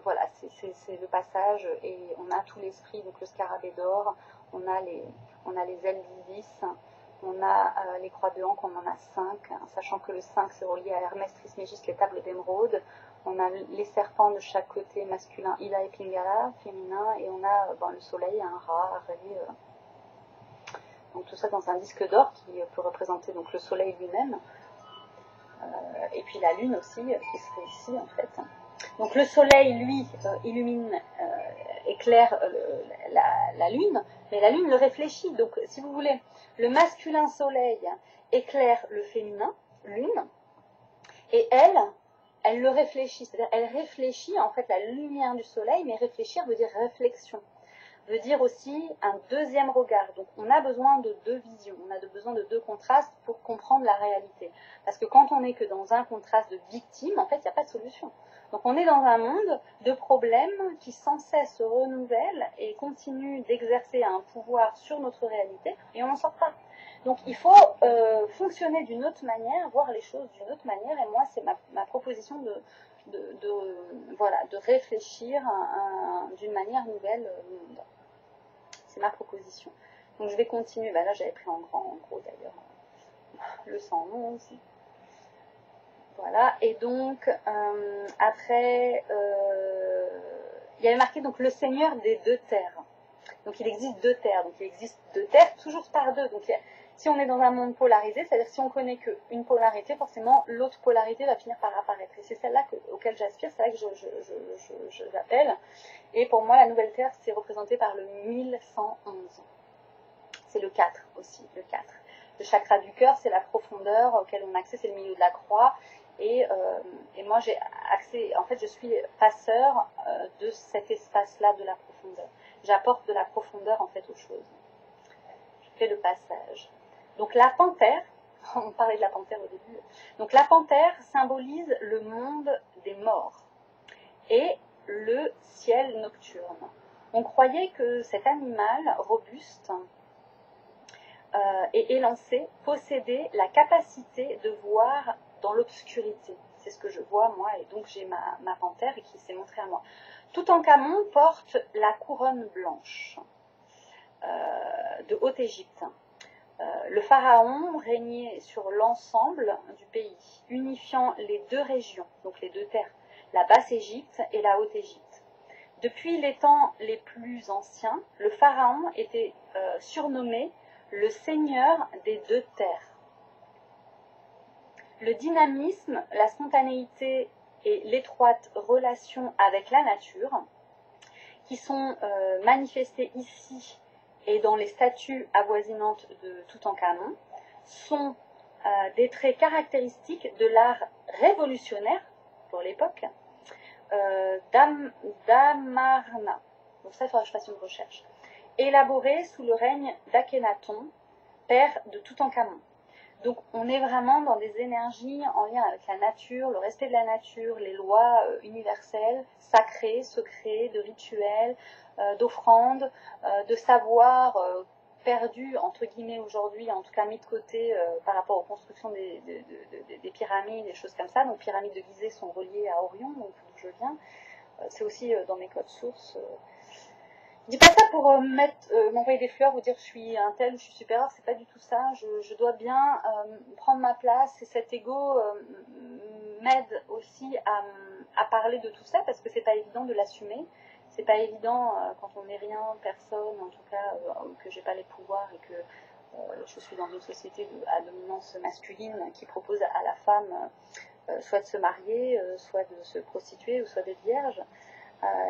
voilà, c'est le passage. Et on a tout l'esprit, donc le scarabée d'or, on a les ailes d'Isis, on a les croix de Ankh, on en a 5, hein, sachant que le 5 c'est relié à Hermès Trismégiste, les tables d'émeraude. On a les serpents de chaque côté, masculin, Ila et Pingala, féminin, et on a le soleil, un rat, un ré, donc tout ça dans un disque d'or qui peut représenter donc le soleil lui-même, et puis la lune aussi, qui serait ici en fait. Donc le soleil, lui, illumine, éclaire la lune, mais la lune le réfléchit. Donc si vous voulez, le masculin soleil éclaire le féminin, lune, et elle le réfléchit, c'est-à-dire elle réfléchit en fait la lumière du soleil, mais réfléchir veut dire réflexion, veut dire aussi un deuxième regard. Donc on a besoin de deux visions, on a besoin de deux contrastes pour comprendre la réalité. Parce que quand on n'est que dans un contraste de victime, en fait il n'y a pas de solution. Donc on est dans un monde de problèmes qui sans cesse se renouvellent et continuent d'exercer un pouvoir sur notre réalité, et on n'en sort pas. Donc il faut fonctionner d'une autre manière, voir les choses d'une autre manière, et moi c'est ma proposition voilà, de réfléchir d'une manière nouvelle au monde. C'est ma proposition. Donc je vais continuer. Là j'avais pris en gros d'ailleurs, le 111. Voilà. Et donc après, il y avait marqué donc le Seigneur des deux terres. Donc il existe deux terres. Donc il existe deux terres, toujours par deux. Donc si on est dans un monde polarisé, c'est-à-dire si on connaît qu'une polarité, forcément l'autre polarité va finir par apparaître. Et c'est celle-là auquel j'aspire, c'est là que j'appelle. Et pour moi, la nouvelle terre, c'est représenté par le 1111. C'est le 4 aussi, le 4. Le chakra du cœur, c'est la profondeur auquel on a accès, c'est le milieu de la croix. Et moi, j'ai accès, en fait, je suis passeur de cet espace-là de la profondeur. J'apporte de la profondeur, en fait, aux choses. Je fais le passage. Donc, la panthère, on parlait de la panthère au début. Donc, la panthère symbolise le monde des morts et le ciel nocturne. On croyait que cet animal robuste et élancé possédait la capacité de voir dans l'obscurité. C'est ce que je vois, moi, et donc j'ai ma panthère qui s'est montrée à moi. Toutankhamon porte la couronne blanche de Haute-Égypte. Le pharaon régnait sur l'ensemble du pays, unifiant les deux régions, donc les deux terres, la Basse-Égypte et la Haute-Égypte. Depuis les temps les plus anciens, le pharaon était surnommé le seigneur des deux terres. Le dynamisme, la spontanéité et l'étroite relation avec la nature, qui sont manifestées ici et dans les statues avoisinantes de Toutankhamon, sont des traits caractéristiques de l'art révolutionnaire, pour l'époque, d'Amarna. Donc ça, il faudra que je fasse une recherche. Élaboré sous le règne d'Akhenaton, père de Toutankhamon. Donc on est vraiment dans des énergies en lien avec la nature, le respect de la nature, les lois universelles, sacrées, secrets, de rituels, d'offrandes, de savoir perdu, entre guillemets, aujourd'hui, en tout cas mis de côté par rapport aux constructions des pyramides, des choses comme ça. Donc pyramides de Gizeh sont reliées à Orion, donc d'où je viens. C'est aussi dans mes codes sources. Je dis pas ça pour m'envoyer des fleurs ou dire je suis un tel ou je suis supérieur, c'est pas du tout ça. Je dois bien prendre ma place et cet ego m'aide aussi à parler de tout ça parce que c'est pas évident de l'assumer. C'est pas évident quand on n'est rien, personne, en tout cas que j'ai pas les pouvoirs et que je suis dans une société à dominance masculine qui propose à la femme soit de se marier, soit de se prostituer ou soit d'être vierge.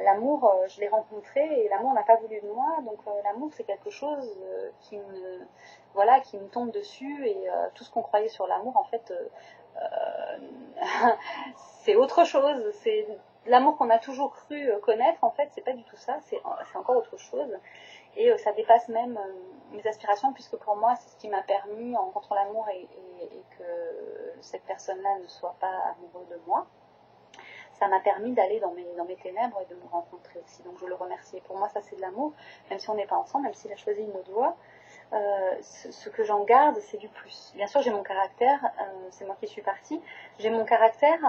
L'amour, je l'ai rencontré et l'amour n'a pas voulu de moi, donc l'amour c'est quelque chose qui me tombe dessus et tout ce qu'on croyait sur l'amour en fait c'est autre chose, c'est l'amour qu'on a toujours cru connaître en fait c'est pas du tout ça, c'est encore autre chose et ça dépasse même mes aspirations puisque pour moi c'est ce qui m'a permis en rencontrant l'amour et que cette personne-là ne soit pas amoureuse de moi. Ça m'a permis d'aller dans mes ténèbres et de me rencontrer aussi. Donc je le remercie. Et pour moi, ça c'est de l'amour, même si on n'est pas ensemble, même s'il a choisi une autre voie. Ce que j'en garde, c'est du plus. Bien sûr, j'ai mon caractère, c'est moi qui suis partie. J'ai mon caractère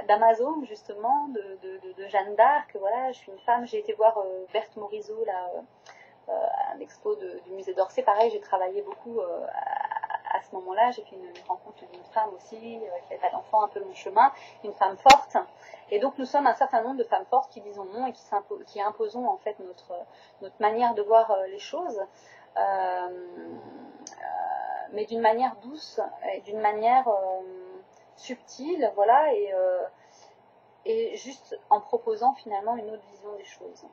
d'Amazon, justement, de Jeanne d'Arc. Voilà, je suis une femme. J'ai été voir Berthe Morisot, là, à l'expo du musée d'Orsay. Pareil, j'ai travaillé beaucoup à ce moment-là. J'ai fait une rencontre d'une femme aussi, qui n'avait pas d'enfant, un peu mon chemin, une femme forte. Et donc nous sommes un certain nombre de femmes fortes qui disons non et qui imposons en fait notre manière de voir les choses, mais d'une manière douce et d'une manière subtile, voilà, et juste en proposant finalement une autre vision des choses.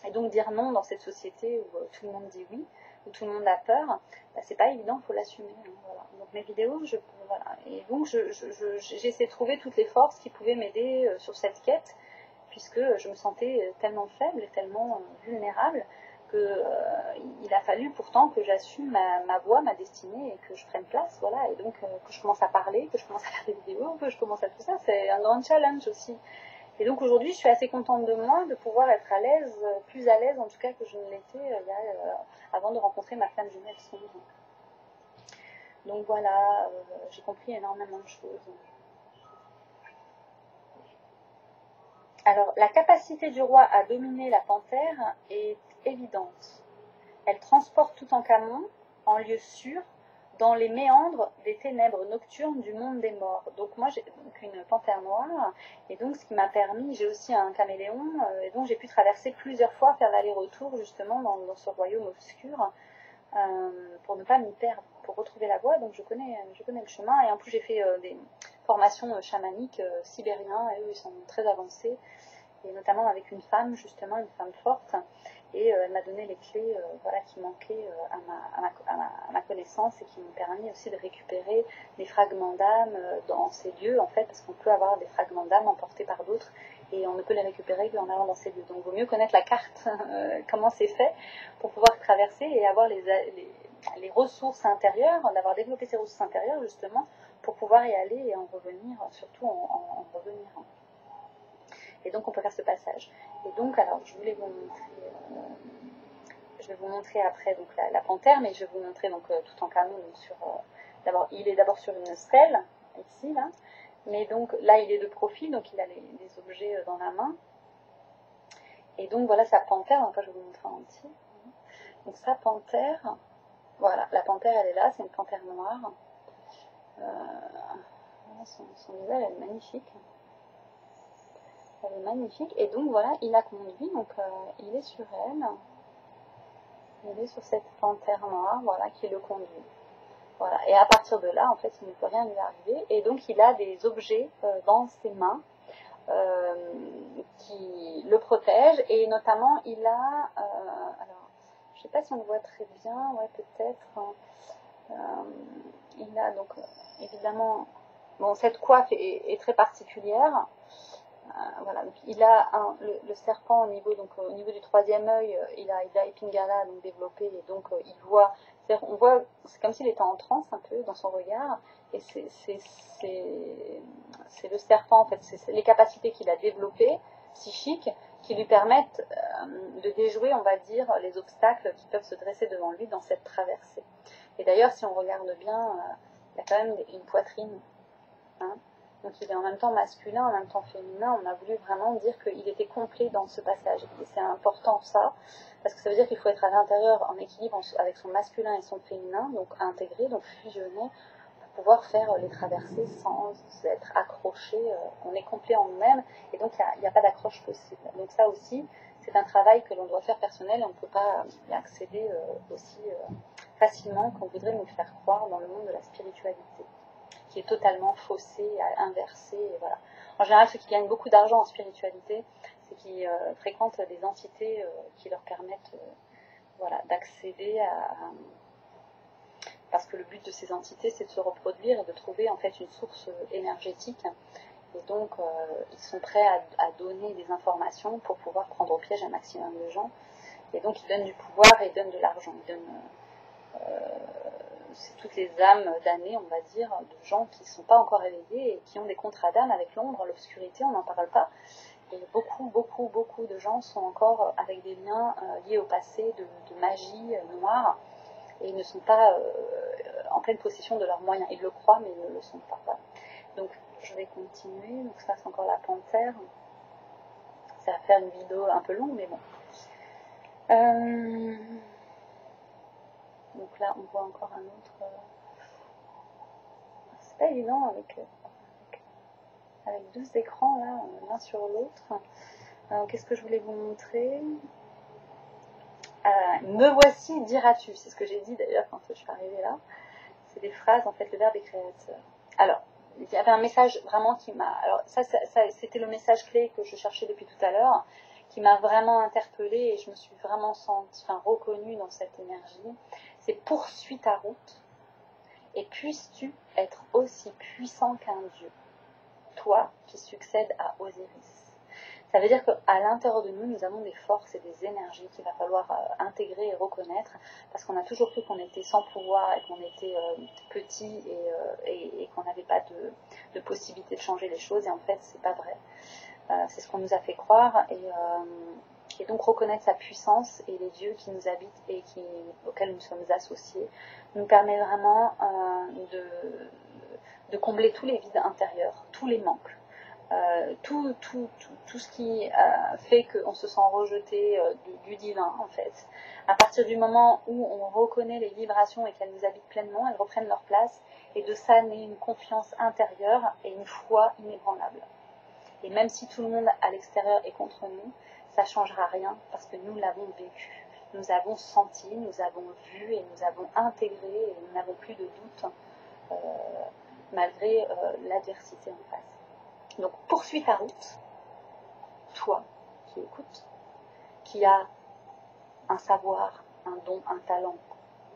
Et donc dire non dans cette société où tout le monde dit oui, où tout le monde a peur, bah, c'est pas évident, il faut l'assumer. Hein, voilà. Donc mes vidéos, voilà. Et donc j'essaie de trouver toutes les forces qui pouvaient m'aider sur cette quête, puisque je me sentais tellement faible et tellement vulnérable que il a fallu pourtant que j'assume ma voix, ma destinée et que je prenne place, voilà. Et donc que je commence à parler, que je commence à faire des vidéos, que je commence à tout ça, c'est un grand challenge aussi. Et donc aujourd'hui, je suis assez contente de moi, de pouvoir être à l'aise, plus à l'aise en tout cas que je ne l'étais avant de rencontrer ma flamme jumelle sombre. Donc voilà, j'ai compris énormément de choses. Alors, la capacité du roi à dominer la panthère est évidente. Elle transporte Toutankhamon en lieu sûr dans les méandres des ténèbres nocturnes du monde des morts. Donc moi j'ai donc une panthère noire, et donc ce qui m'a permis, j'ai aussi un caméléon, et donc j'ai pu traverser plusieurs fois, faire l'aller-retour justement dans ce royaume obscur, pour ne pas m'y perdre, pour retrouver la voie. Donc je connais le chemin, et en plus j'ai fait des formations chamaniques sibériens, et eux ils sont très avancés, et notamment avec une femme, justement, une femme forte, et elle m'a donné les clés voilà, qui manquaient à ma connaissance, et qui m'ont permis aussi de récupérer des fragments d'âme dans ces lieux, en fait, parce qu'on peut avoir des fragments d'âme emportés par d'autres, et on ne peut les récupérer qu'en allant dans ces lieux. Donc il vaut mieux connaître la carte, comment c'est fait, pour pouvoir traverser et avoir les ressources intérieures, d'avoir développé ces ressources intérieures, justement, pour pouvoir y aller et en revenir, surtout en revenir. Et donc on peut faire ce passage. Et donc, alors, je vais vous montrer après donc la panthère, mais je vais vous montrer donc Toutankhamon sur. D'abord, il est d'abord sur une stèle ici là, mais donc là il est de profil, donc il a les objets dans la main. Et donc voilà sa panthère. Donc là, je vais vous montrer en entier. Donc sa panthère, voilà, la panthère elle est là, c'est une panthère noire. Son visage elle est magnifique. Elle est magnifique, et donc voilà, il la conduit, donc il est sur elle, il est sur cette panthère noire, voilà, qui le conduit. Voilà, et à partir de là, en fait, il ne peut rien lui arriver, et donc il a des objets dans ses mains qui le protègent, et notamment il a, alors, je ne sais pas si on le voit très bien, ouais, peut-être, il a donc, évidemment, bon, cette coiffe est très particulière. Voilà, donc il a le serpent au niveau du troisième œil, il a Epingala donc développé, et donc il voit, on voit, c'est comme s'il était en transe un peu dans son regard, et c'est le serpent en fait, c'est les capacités qu'il a développées, psychiques, qui lui permettent de déjouer, on va dire, les obstacles qui peuvent se dresser devant lui dans cette traversée. Et d'ailleurs, si on regarde bien, il y a quand même une poitrine, hein. Donc il est en même temps masculin, en même temps féminin. On a voulu vraiment dire qu'il était complet dans ce passage. Et c'est important ça, parce que ça veut dire qu'il faut être à l'intérieur en équilibre avec son masculin et son féminin, donc intégré, donc fusionné, pour pouvoir faire les traversées sans être accroché. On est complet en nous-mêmes, et donc il n'y a pas d'accroche possible. Donc ça aussi, c'est un travail que l'on doit faire personnel, et on ne peut pas y accéder aussi facilement qu'on voudrait nous faire croire dans le monde de la spiritualité, qui est totalement faussé, inversé, et voilà. En général, ceux qui gagnent beaucoup d'argent en spiritualité, c'est qu'ils fréquentent des entités qui leur permettent voilà, d'accéder parce que le but de ces entités, c'est de se reproduire et de trouver en fait une source énergétique. Et donc, ils sont prêts à donner des informations pour pouvoir prendre au piège un maximum de gens. Et donc, ils donnent du pouvoir et ils donnent de l'argent. Ils donnent... c'est toutes les âmes damnées, on va dire, de gens qui ne sont pas encore éveillés et qui ont des contrats d'âme avec l'ombre, l'obscurité, on n'en parle pas. Et beaucoup de gens sont encore avec des liens liés au passé, de magie noire, et ils ne sont pas en pleine possession de leurs moyens. Ils le croient, mais ils ne le sont pas. Voilà. Donc, je vais continuer. Donc, ça, c'est encore la panthère. Ça va faire une vidéo un peu longue, mais bon. Donc là, on voit encore un autre. C'est pas évident avec 12 écrans là, l'un sur l'autre. Qu'est-ce que je voulais vous montrer? Me voici, diras-tu. C'est ce que j'ai dit d'ailleurs quand je suis arrivée là. C'est des phrases, en fait, le verbe est créateur. Alors, il y avait un message vraiment qui m'a... Alors, ça c'était le message clé que je cherchais depuis tout à l'heure, qui m'a vraiment interpellée, et je me suis vraiment reconnue dans cette énergie. C'est « poursuis ta route, et puisses-tu être aussi puissant qu'un dieu, toi qui succèdes à Osiris ». Ça veut dire qu'à l'intérieur de nous, nous avons des forces et des énergies qu'il va falloir intégrer et reconnaître, parce qu'on a toujours cru qu'on était sans pouvoir et qu'on était petit et qu'on n'avait pas de possibilité de changer les choses, et en fait, c'est pas vrai. C'est ce qu'on nous a fait croire, et donc reconnaître sa puissance et les dieux qui nous habitent et auxquels nous sommes associés nous permet vraiment de combler tous les vides intérieurs, tous les manques. tout ce qui fait qu'on se sent rejeté du divin, en fait. À partir du moment où on reconnaît les vibrations et qu'elles nous habitent pleinement, elles reprennent leur place, et de ça naît une confiance intérieure et une foi inébranlable. Et même si tout le monde à l'extérieur est contre nous, ça ne changera rien parce que nous l'avons vécu. Nous avons senti, nous avons vu et nous avons intégré et nous n'avons plus de doute malgré l'adversité en face. Donc poursuis ta route, toi qui écoutes, qui a un savoir, un don, un talent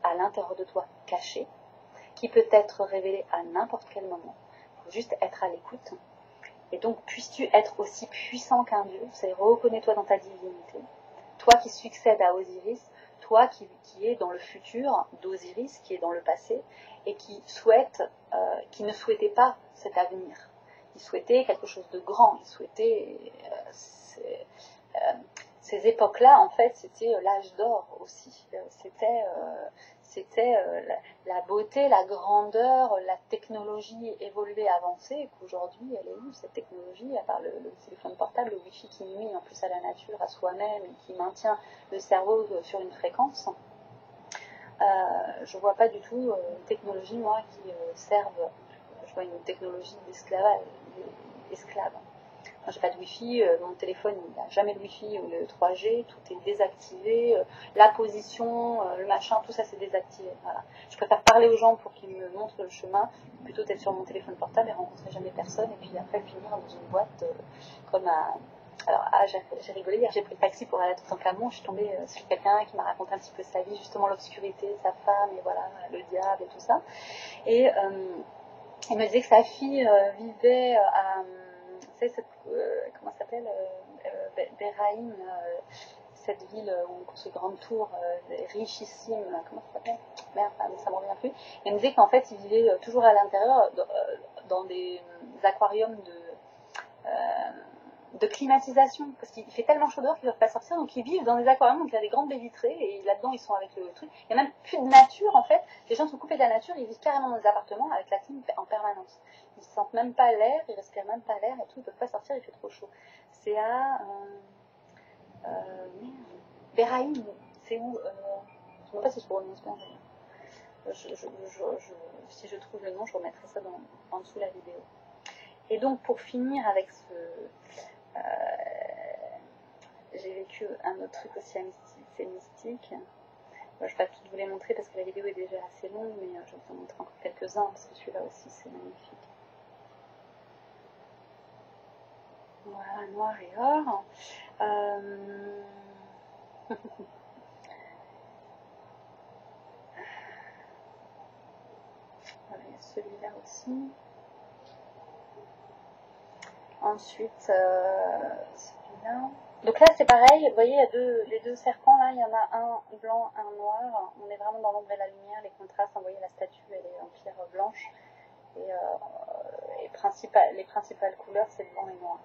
à l'intérieur de toi caché, qui peut être révélé à n'importe quel moment. Il faut juste être à l'écoute. Et donc puisses-tu être aussi puissant qu'un Dieu, c'est reconnais-toi dans ta divinité. Toi qui succèdes à Osiris, toi qui est dans le futur d'Osiris, qui est dans le passé, et qui ne souhaitait pas cet avenir. Il souhaitait quelque chose de grand, il souhaitait ces époques-là, en fait, c'était l'âge d'or aussi. C'était la beauté, la grandeur, la technologie évoluée, avancée, et qu'aujourd'hui, elle est où cette technologie, à part le téléphone portable, le Wi-Fi qui nuit en plus à la nature, à soi-même, et qui maintient le cerveau sur une fréquence. Je ne vois pas du tout une technologie, moi, qui serve, je vois une technologie d'esclave. J'ai pas de Wi-Fi, mon téléphone il n'a jamais de Wi-Fi ou le 3G, tout est désactivé, la position, le machin, tout ça c'est désactivé. Voilà. Je préfère parler aux gens pour qu'ils me montrent le chemin, plutôt d'être sur mon téléphone portable et rencontrer jamais personne, et puis après finir dans une boîte comme à... Alors, j'ai rigolé, hier j'ai pris le taxi pour aller à Toutankhamon, je suis tombée sur quelqu'un qui m'a raconté un petit peu sa vie, justement l'obscurité, sa femme, et voilà, le diable et tout ça. Et il me disait que sa fille vivait à... Vous savez, comment ça s'appelle Beraïm, cette ville où ce grande tour richissime, comment ça s'appelle Merde, ça m'en revient plus. Il me disait qu'en fait, il vivait toujours à l'intérieur, dans des aquariums de climatisation, parce qu'il fait tellement chaud dehors qu'ils ne peuvent pas sortir, donc ils vivent dans des aquariums, donc il y a des grandes baies vitrées, et là-dedans ils sont avec le truc. Il n'y a même plus de nature en fait, les gens sont coupés de la nature, ils vivent carrément dans des appartements avec la clim en permanence. Ils ne sentent même pas l'air, ils respirent même pas l'air et tout, ils ne peuvent pas sortir, il fait trop chaud. C'est à... Beraïm, c'est où je ne sais pas si je prononce bien. Si je trouve le nom, je remettrai ça en dessous de la vidéo. Et donc pour finir avec j'ai vécu un autre truc aussi assez mystique. Je ne vais pas tout vous les montrer parce que la vidéo est déjà assez longue, mais je vais vous en montrer encore quelques-uns parce que celui-là aussi c'est magnifique. Voilà, noir et or. Voilà, il y a celui-là aussi. Ensuite, celui-là. Donc là, c'est pareil. Vous voyez, il y a les deux serpents. Là, il y en a un blanc, un noir. On est vraiment dans l'ombre et la lumière. Les contrastes, vous voyez, la statue, elle est en pierre blanche. Et les principales couleurs, c'est le blanc et le noir.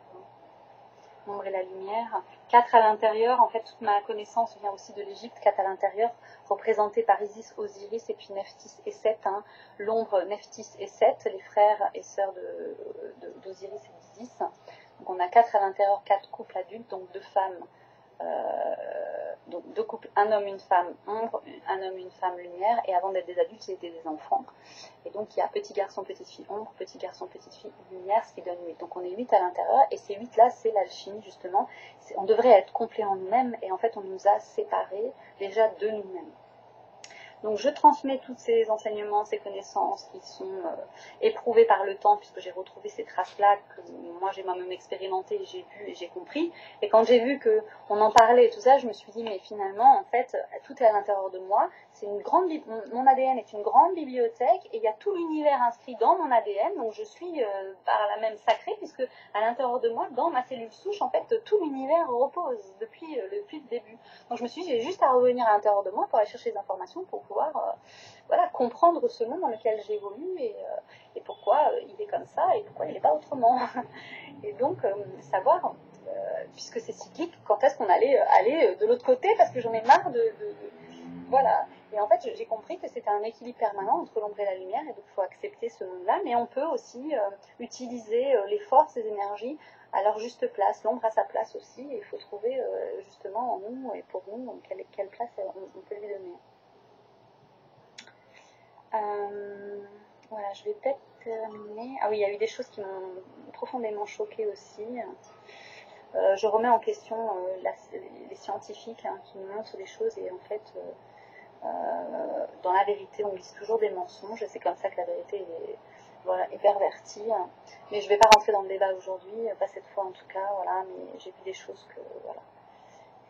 L'ombre et la lumière. 4 à l'intérieur. En fait, toute ma connaissance vient aussi de l'Égypte. 4 à l'intérieur, représentés par Isis, Osiris et puis Nephthys et Seth. Hein. L'ombre, Nephthys et Seth, les frères et sœurs d'Osiris et d'Isis. Donc on a 4 à l'intérieur, 4 couples adultes, donc 2 femmes, donc 2 couples, un homme, une femme ombre, un homme, une femme lumière, et avant d'être des adultes, ils étaient des enfants. Et donc il y a petit garçon, petite fille ombre, petit garçon, petite fille lumière, ce qui donne 8. Donc on est 8 à l'intérieur, et ces 8-là, c'est l'alchimie justement. On devrait être complet en nous-mêmes, et en fait on nous a séparés déjà de nous-mêmes. Donc je transmets tous ces enseignements, ces connaissances qui sont éprouvées par le temps, puisque j'ai retrouvé ces traces-là que moi j'ai moi-même expérimenté, j'ai vu et j'ai compris. Et quand j'ai vu qu'on en parlait et tout ça, je me suis dit, mais finalement, en fait, tout est à l'intérieur de moi. C'est une grande mon ADN est une grande bibliothèque et il y a tout l'univers inscrit dans mon ADN. Donc je suis par la même sacrée, puisque à l'intérieur de moi, dans ma cellule souche, en fait, tout l'univers repose depuis le début. Donc je me suis dit, j'ai juste à revenir à l'intérieur de moi pour aller chercher des informations pour pouvoir comprendre ce monde dans lequel j'évolue et pourquoi il est comme ça et pourquoi il n'est pas autrement. Et donc savoir, puisque c'est cyclique, quand est-ce qu'on allait aller de l'autre côté, parce que j'en ai marre voilà. Et en fait, j'ai compris que c'était un équilibre permanent entre l'ombre et la lumière, et donc il faut accepter ce monde-là, mais on peut aussi utiliser les forces, les énergies à leur juste place. L'ombre a sa place aussi, et il faut trouver justement en nous et pour nous quelle place on peut lui donner. Voilà, je vais peut-être terminer. Ah oui, il y a eu des choses qui m'ont profondément choquée aussi. Je remets en question les scientifiques qui nous montrent des choses, et en fait, dans la vérité, on glisse toujours des mensonges, et c'est comme ça que la vérité est pervertie. Mais je ne vais pas rentrer dans le débat aujourd'hui, pas cette fois en tout cas, voilà, mais j'ai vu des choses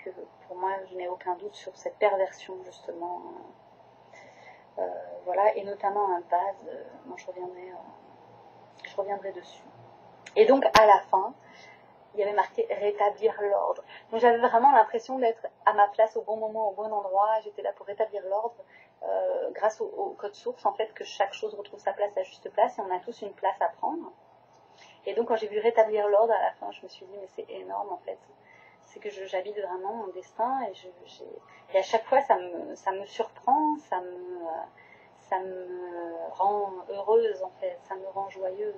que pour moi, je n'ai aucun doute sur cette perversion, justement. Voilà, et notamment à base, moi je reviendrai dessus. Et donc, à la fin, il y avait marqué rétablir l'ordre. Donc j'avais vraiment l'impression d'être à ma place au bon moment, au bon endroit. J'étais là pour rétablir l'ordre grâce au code source, en fait, que chaque chose retrouve sa place à juste place, et on a tous une place à prendre. Et donc quand j'ai vu rétablir l'ordre à la fin, je me suis dit mais c'est énorme en fait. C'est que j'habite vraiment mon destin, et à chaque fois ça me surprend, ça me rend heureuse en fait, ça me rend joyeuse.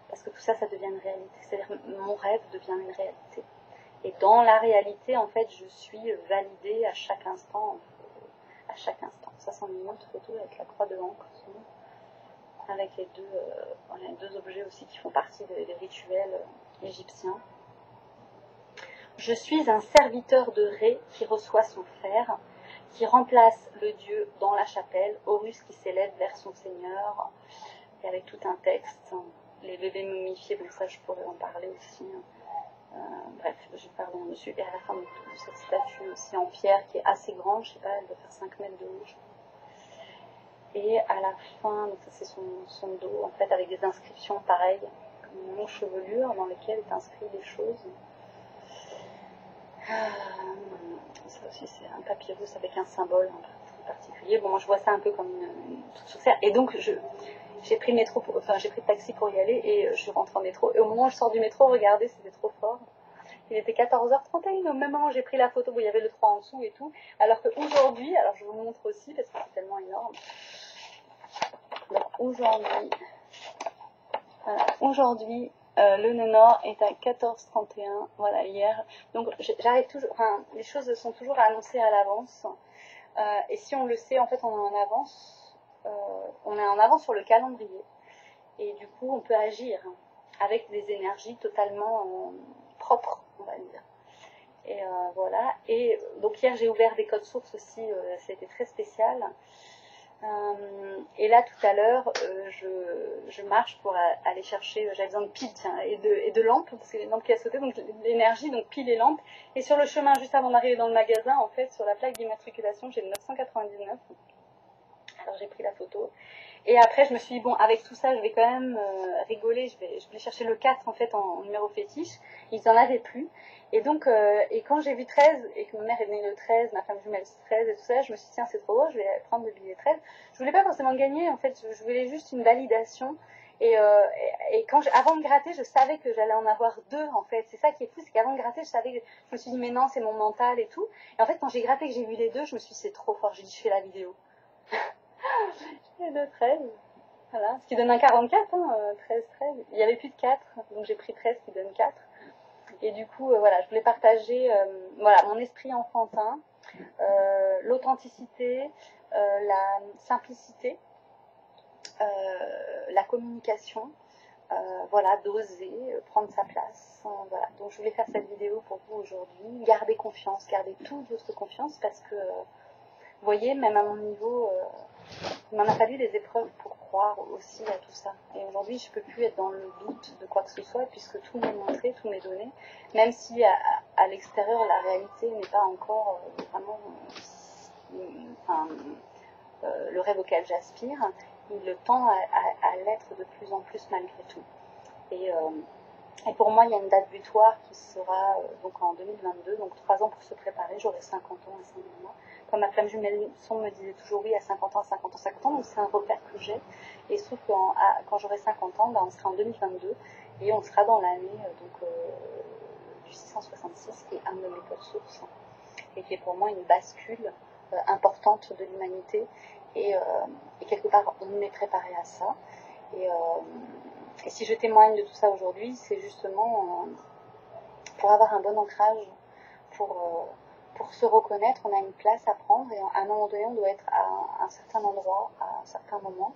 Parce que tout ça, ça devient une réalité. C'est-à-dire mon rêve devient une réalité. Et dans la réalité, en fait, je suis validée à chaque instant. À chaque instant. Ça, c'en est une autre photo avec la croix de l'encre. Avec les deux objets aussi qui font partie des rituels égyptiens. Je suis un serviteur de Ré qui reçoit son fer, qui remplace le dieu dans la chapelle, Horus qui s'élève vers son Seigneur, et avec tout un texte. Les bébés momifiés, bon ça je pourrais en parler aussi. Bref, je suis à la fin de cette statue aussi en pierre qui est assez grande, je sais pas, elle doit faire 5 mètres de haut. Et à la fin, donc ça c'est son dos, en fait, avec des inscriptions pareilles, comme une longue chevelure dans lesquelles est inscrit des choses. Ça aussi c'est un papyrus avec un symbole un peu particulier. Bon, moi je vois ça un peu comme une toute sorcière. Et donc j'ai pris le taxi pour y aller, et je suis rentrée en métro. Et au moment où je sors du métro, regardez, c'était trop fort. Il était 14h31, au même moment où j'ai pris la photo, où il y avait le 3 en dessous et tout. Alors qu'aujourd'hui, alors je vous montre aussi, parce que c'est tellement énorme. Donc aujourd'hui, le nœud nord est à 14h31, voilà, hier. Donc j'arrive toujours, les choses sont toujours annoncées à l'avance. Et si on le sait, en fait, on est en avance sur le calendrier. Et du coup, on peut agir avec des énergies totalement propres, on va dire. Et voilà. Et donc hier, j'ai ouvert des codes sources aussi, c'était très spécial. Et là, tout à l'heure, je marche pour aller chercher, j'avais besoin de piles et de lampes, parce que les lampes qui a sauté, donc l'énergie, donc piles et lampes. Et sur le chemin, juste avant d'arriver dans le magasin, en fait, sur la plaque d'immatriculation, j'ai le 999. Alors j'ai pris la photo. Et après, je me suis dit, bon, avec tout ça, je vais quand même rigoler. Je voulais chercher le 4, en fait, en numéro fétiche. Ils n'en avaient plus. Et donc, et quand j'ai vu 13, et que ma mère est née le 13, ma femme jumelle 13 et tout ça, je me suis dit, tiens, c'est trop beau, je vais prendre le billet 13. Je voulais pas forcément gagner, en fait, je voulais juste une validation. Et avant de gratter, je savais que j'allais en avoir 2, en fait. C'est ça qui est fou, c'est qu'avant de gratter, je me suis dit, mais non, c'est mon mental et tout. Et en fait, quand j'ai gratté, que j'ai vu les 2, je me suis dit, c'est trop fort. J'ai dit, je fais la vidéo. J'ai le 13. Voilà, ce qui donne un 44, 13. Il n'y avait plus de 4, donc j'ai pris 13 qui donne 4. Et du coup, voilà, je voulais partager mon esprit enfantin, l'authenticité, la simplicité, la communication, voilà, d'oser prendre sa place. Voilà. Donc je voulais faire cette vidéo pour vous aujourd'hui. Gardez confiance, gardez toute votre confiance, parce que, vous voyez, même à mon niveau, il m'en a fallu des épreuves pour croire aussi à tout ça. Et aujourd'hui, je ne peux plus être dans le doute de quoi que ce soit, puisque tout m'est montré, tout m'est donné. Même si à l'extérieur, la réalité n'est pas encore vraiment le rêve auquel j'aspire, il tend à l'être de plus en plus malgré tout. Et pour moi, il y a une date butoir qui sera donc en 2022, donc 3 ans pour se préparer. J'aurai 50 ans à ce moment-là. Comme ma flamme jumelle son me disait toujours oui à 50 ans, 50 ans, 50 ans, donc c'est un repère que j'ai. Et il se trouve que quand j'aurai 50 ans, on sera en 2022 et on sera dans l'année du 666, qui est un de mes codes sources, et qui est pour moi une bascule importante de l'humanité. Et quelque part, on est préparé à ça. Et si je témoigne de tout ça aujourd'hui, c'est justement pour avoir un bon ancrage, pour se reconnaître, on a une place à prendre et à un moment donné, on doit être à un certain endroit, à un certain moment.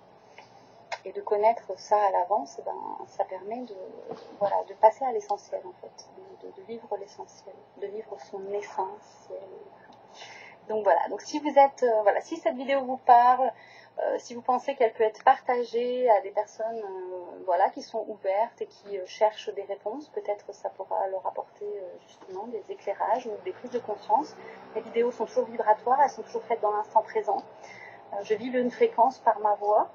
Et de connaître ça à l'avance, ça permet de passer à l'essentiel en fait, de vivre l'essentiel, de vivre son essence. Donc voilà, donc si vous êtes, si cette vidéo vous parle, si vous pensez qu'elle peut être partagée à des personnes qui sont ouvertes et qui cherchent des réponses, peut-être ça pourra leur apporter justement des éclairages ou des prises de conscience. Les vidéos sont toujours vibratoires, elles sont toujours faites dans l'instant présent. Je vibre une fréquence par ma voix.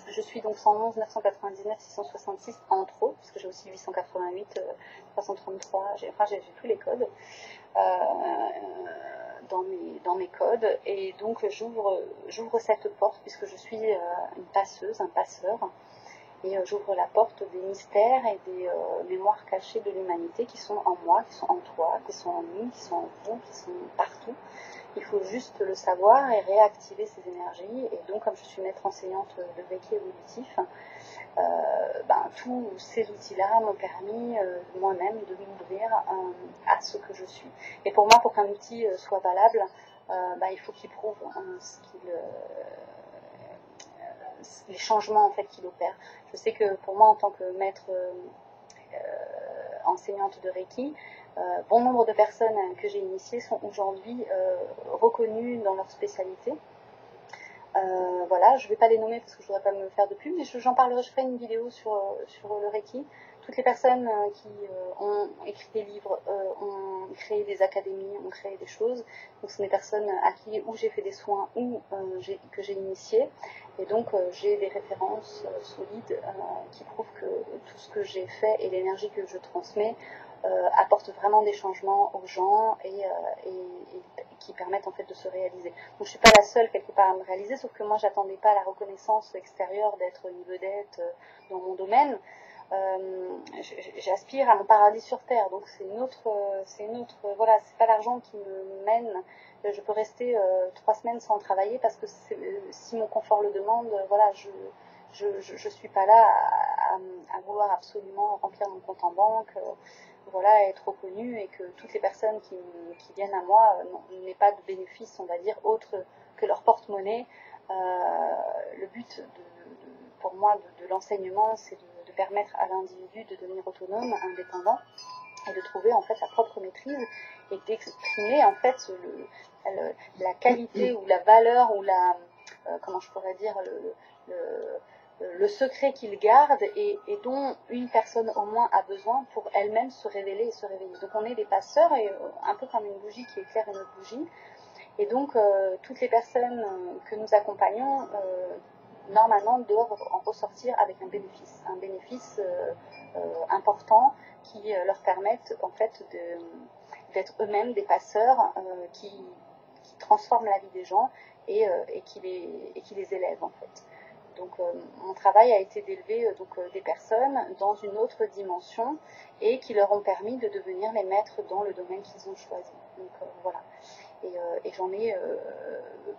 Je suis donc 111 999 666 entre autres, parce que j'ai aussi 888 333, j'ai tous les codes dans mes codes, et donc j'ouvre cette porte puisque je suis une passeuse, un passeur, et j'ouvre la porte des mystères et des mémoires cachées de l'humanité qui sont en moi, qui sont en toi, qui sont en nous, qui sont en vous, qui sont partout. Il faut juste le savoir et réactiver ces énergies. Et donc, comme je suis maître enseignante de Reiki évolutif, tous ces outils-là m'ont permis moi-même de m'ouvrir à ce que je suis. Et pour moi, pour qu'un outil soit valable, il faut qu'il prouve les changements en fait qu'il opère. Je sais que pour moi, en tant que maître enseignante de Reiki, bon nombre de personnes que j'ai initiées sont aujourd'hui reconnues dans leur spécialité. Je ne vais pas les nommer parce que je ne voudrais pas me faire de pub, mais j'en parlerai, je ferai une vidéo sur le Reiki. Toutes les personnes qui ont écrit des livres, ont créé des académies, ont créé des choses. Donc, ce sont des personnes où j'ai fait des soins ou que j'ai initiées. Et donc, j'ai des références solides qui prouvent que tout ce que j'ai fait et l'énergie que je transmets apporte vraiment des changements aux gens et qui permettent en fait de se réaliser. Donc je ne suis pas la seule quelque part à me réaliser, sauf que moi j'attendais pas la reconnaissance extérieure d'être une vedette dans mon domaine. J'aspire à mon paradis sur terre, donc c'est pas l'argent qui me mène. Je peux rester 3 semaines sans travailler parce que si mon confort le demande, je suis pas là à vouloir absolument remplir mon compte en banque, être reconnue, et que toutes les personnes qui viennent à moi n'aient pas de bénéfices, on va dire, autre que leur porte-monnaie. Le but pour moi de l'enseignement, c'est de permettre à l'individu de devenir autonome, indépendant, et de trouver en fait sa propre maîtrise et d'exprimer en fait la qualité ou la valeur ou comment je pourrais dire, le secret qu'il garde et dont une personne au moins a besoin pour elle-même se révéler et se réveiller. Donc on est des passeurs, et un peu comme une bougie qui éclaire une autre bougie. Et donc toutes les personnes que nous accompagnons normalement doivent en ressortir avec un bénéfice important qui leur permette en fait d'être eux-mêmes des passeurs qui transforment la vie des gens et qui les élèvent en fait. Donc mon travail a été d'élever des personnes dans une autre dimension et qui leur ont permis de devenir les maîtres dans le domaine qu'ils ont choisi. Donc voilà. Et j'en ai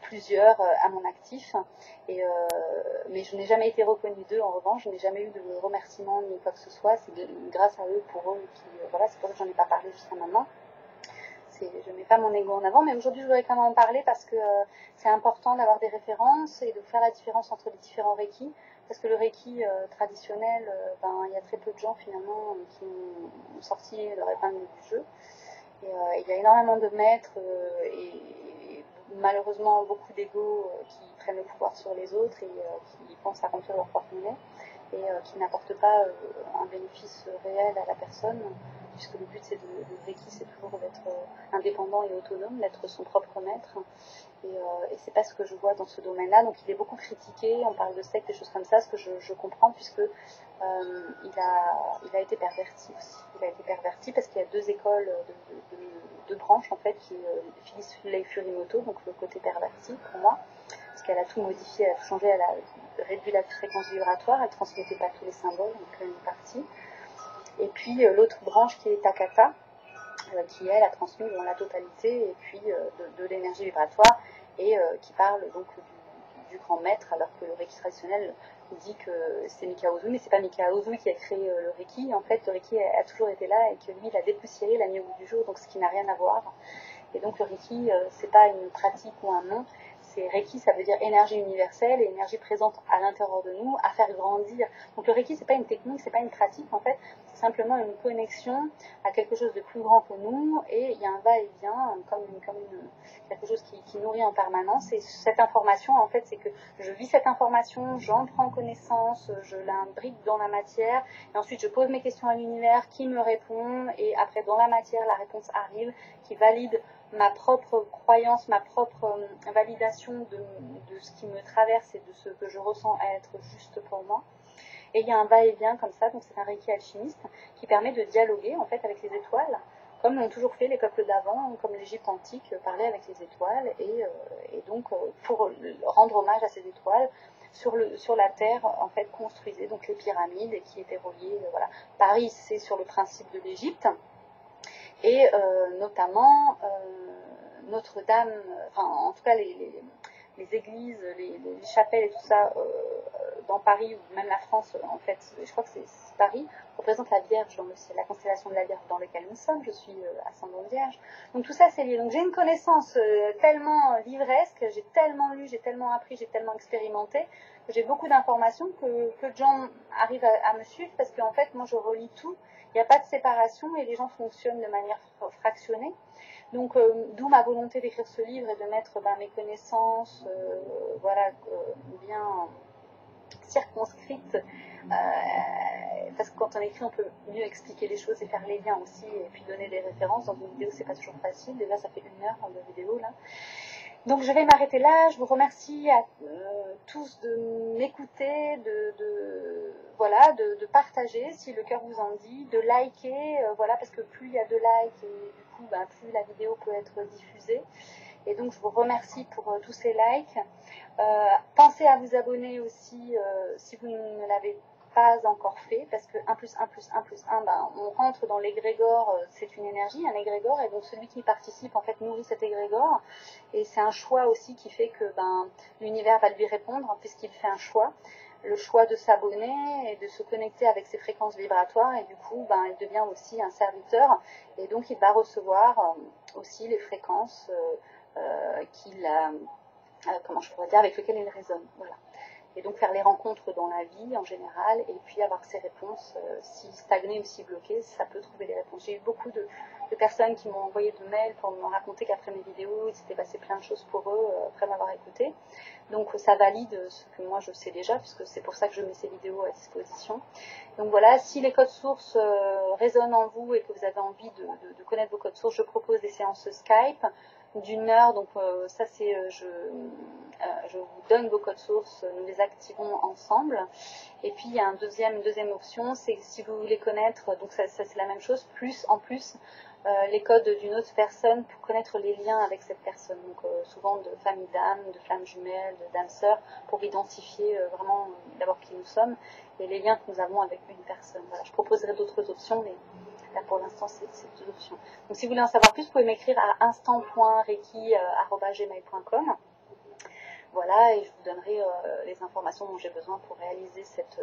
plusieurs à mon actif, mais je n'ai jamais été reconnue d'eux. En revanche, je n'ai jamais eu de remerciements ni quoi que ce soit. C'est grâce à eux, pour eux, c'est pour ça que j'en ai pas parlé jusqu'à maintenant. Je ne mets pas mon ego en avant, mais aujourd'hui je voudrais quand même en parler parce que c'est important d'avoir des références et de faire la différence entre les différents Reiki, parce que le Reiki traditionnel, il y a très peu de gens finalement qui ont sorti leur épingle du jeu. Et il y a énormément de maîtres et malheureusement beaucoup d'égos qui prennent le pouvoir sur les autres et qui pensent à remplir leur porte-monnaie et qui n'apportent pas un bénéfice réel à la personne, puisque le but le Reiki c'est toujours d'être indépendant et autonome, d'être son propre maître. Et c'est pas ce que je vois dans ce domaine-là. Donc il est beaucoup critiqué, on parle de secte, des choses comme ça, ce que je comprends, puisque il a été perverti aussi. Il a été perverti parce qu'il y a 2 écoles de branches en fait, qui Phyllis Lei Furimoto, donc le côté perverti pour moi, parce qu'elle a tout modifié, elle a tout changé, elle a réduit la fréquence vibratoire, elle ne transmettait pas tous les symboles, donc une partie. Et puis l'autre branche qui est Takata, qui elle a transmis la totalité et puis de l'énergie vibratoire, et qui parle donc du grand maître, alors que le Reiki traditionnel dit que c'est Mikao Usui, mais c'est pas Mikao Usui qui a créé le Reiki. En fait, le Reiki a toujours été là et que lui, il a dépoussiéré, l'a mis au bout du jour, donc ce qui n'a rien à voir. Et donc le Reiki, c'est pas une pratique ou un nom. C'est Reiki, ça veut dire énergie universelle et énergie présente à l'intérieur de nous, à faire grandir. Donc le Reiki, c'est pas une technique, c'est pas une pratique en fait, c'est simplement une connexion à quelque chose de plus grand que nous, et il y a un va-et-vient, quelque chose qui nourrit en permanence. Et cette information, en fait, c'est que je vis cette information, j'en prends connaissance, je l'imbrique dans la matière, et ensuite je pose mes questions à l'univers qui me répond, et après dans la matière, la réponse arrive, qui valide ma propre croyance, ma propre validation de ce qui me traverse et de ce que je ressens être juste pour moi. Et il y a un va-et-vient comme ça, donc c'est un Reiki alchimiste qui permet de dialoguer en fait avec les étoiles, comme l'ont toujours fait les peuples d'avant, comme l'Égypte antique parlait avec les étoiles, et donc pour rendre hommage à ces étoiles, sur la terre en fait construisait donc les pyramides qui étaient reliées, voilà. Paris, c'est sur le principe de l'Égypte. Et notamment Notre-Dame, enfin en tout cas les églises, les chapelles et tout ça dans Paris ou même la France, en fait, je crois que c'est Paris, représente la Vierge dans le ciel, la constellation de la Vierge dans laquelle nous sommes. Je suis ascendante Vierge. Donc tout ça c'est lié. Donc j'ai une connaissance tellement livresque, j'ai tellement lu, j'ai tellement appris, j'ai tellement expérimenté, que j'ai beaucoup d'informations, que peu de gens arrivent à me suivre, parce qu'en fait moi je relis tout. Il n'y a pas de séparation et les gens fonctionnent de manière fractionnée. Donc, d'où ma volonté d'écrire ce livre et de mettre mes connaissances bien circonscrites. Parce que quand on écrit, on peut mieux expliquer les choses et faire les liens aussi, et puis donner des références. Dans une vidéo, c'est pas toujours facile. Déjà, ça fait 1 heure de vidéo là. Donc je vais m'arrêter là. Je vous remercie à tous de m'écouter, de partager si le cœur vous en dit, de liker, parce que plus il y a de likes, et du coup plus la vidéo peut être diffusée. Et donc je vous remercie pour tous ces likes. Pensez à vous abonner aussi si vous ne l'avez pas encore fait, parce que 1 plus 1 plus 1 plus 1, on rentre dans l'égrégore, c'est une énergie, un égrégore, et donc celui qui participe en fait nourrit cet égrégore, et c'est un choix aussi qui fait que l'univers va lui répondre, puisqu'il fait un choix, le choix de s'abonner et de se connecter avec ses fréquences vibratoires, et du coup il devient aussi un serviteur, et donc il va recevoir aussi les fréquences avec lesquelles il résonne, voilà. Et donc faire les rencontres dans la vie en général, et puis avoir ces réponses, si stagnées ou si bloquées, ça peut trouver des réponses. J'ai eu beaucoup de personnes qui m'ont envoyé de mails pour me raconter qu'après mes vidéos, il s'était passé plein de choses pour eux après m'avoir écouté. Donc ça valide ce que moi je sais déjà, puisque c'est pour ça que je mets ces vidéos à disposition. Donc voilà, si les codes sources résonnent en vous et que vous avez envie de connaître vos codes sources, je propose des séances Skype d'1 heure, donc ça c'est je vous donne vos codes sources, nous les activons ensemble. Et puis il y a une deuxième option, c'est si vous voulez connaître, donc ça c'est la même chose, en plus les codes d'une autre personne pour connaître les liens avec cette personne, donc souvent de famille d'âme, de flammes jumelles, d'âmes sœurs, pour identifier vraiment d'abord qui nous sommes et les liens que nous avons avec une personne. Voilà, je proposerai d'autres options, mais là pour l'instant c'est 2 options. Donc si vous voulez en savoir plus, vous pouvez m'écrire à instant.reiki@gmail.com. Voilà, et je vous donnerai les informations dont j'ai besoin pour réaliser cette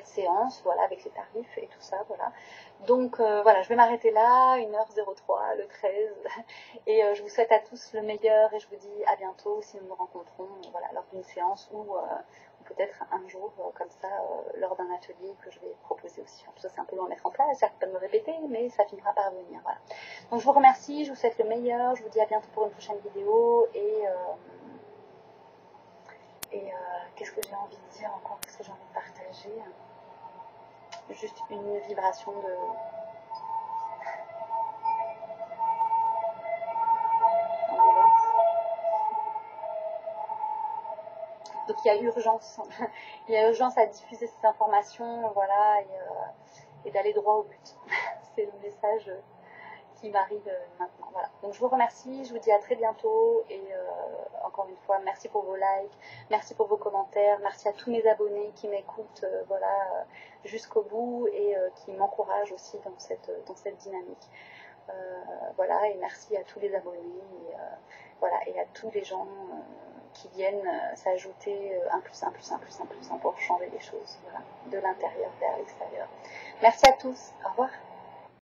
séance, voilà, avec les tarifs et tout ça, voilà. Donc voilà, je vais m'arrêter là, 1h03, le 13, et je vous souhaite à tous le meilleur, et je vous dis à bientôt si nous nous rencontrons, voilà, lors d'une séance ou peut-être un jour comme ça, lors d'un atelier que je vais proposer aussi. Tout ça c'est un peu long à mettre en place, j'arrête pas de me répéter, mais ça finira par venir, voilà. Donc je vous remercie, je vous souhaite le meilleur, je vous dis à bientôt pour une prochaine vidéo, et qu'est-ce que j'ai envie de dire encore, qu'est-ce que j'ai envie de partager, juste une vibration d'ambulance. Donc il y a urgence, il y a urgence à diffuser cette information, voilà, et d'aller droit au but. C'est le message qui m'arrive maintenant, voilà. Donc je vous remercie, je vous dis à très bientôt, et encore une fois, merci pour vos likes, merci pour vos commentaires, merci à tous mes abonnés qui m'écoutent jusqu'au bout, et qui m'encouragent aussi dans cette dynamique. Voilà, et merci à tous les abonnés, voilà, et à tous les gens qui viennent s'ajouter un plus un plus un plus un plus un pour changer les choses, voilà, de l'intérieur vers l'extérieur. Merci à tous, au revoir.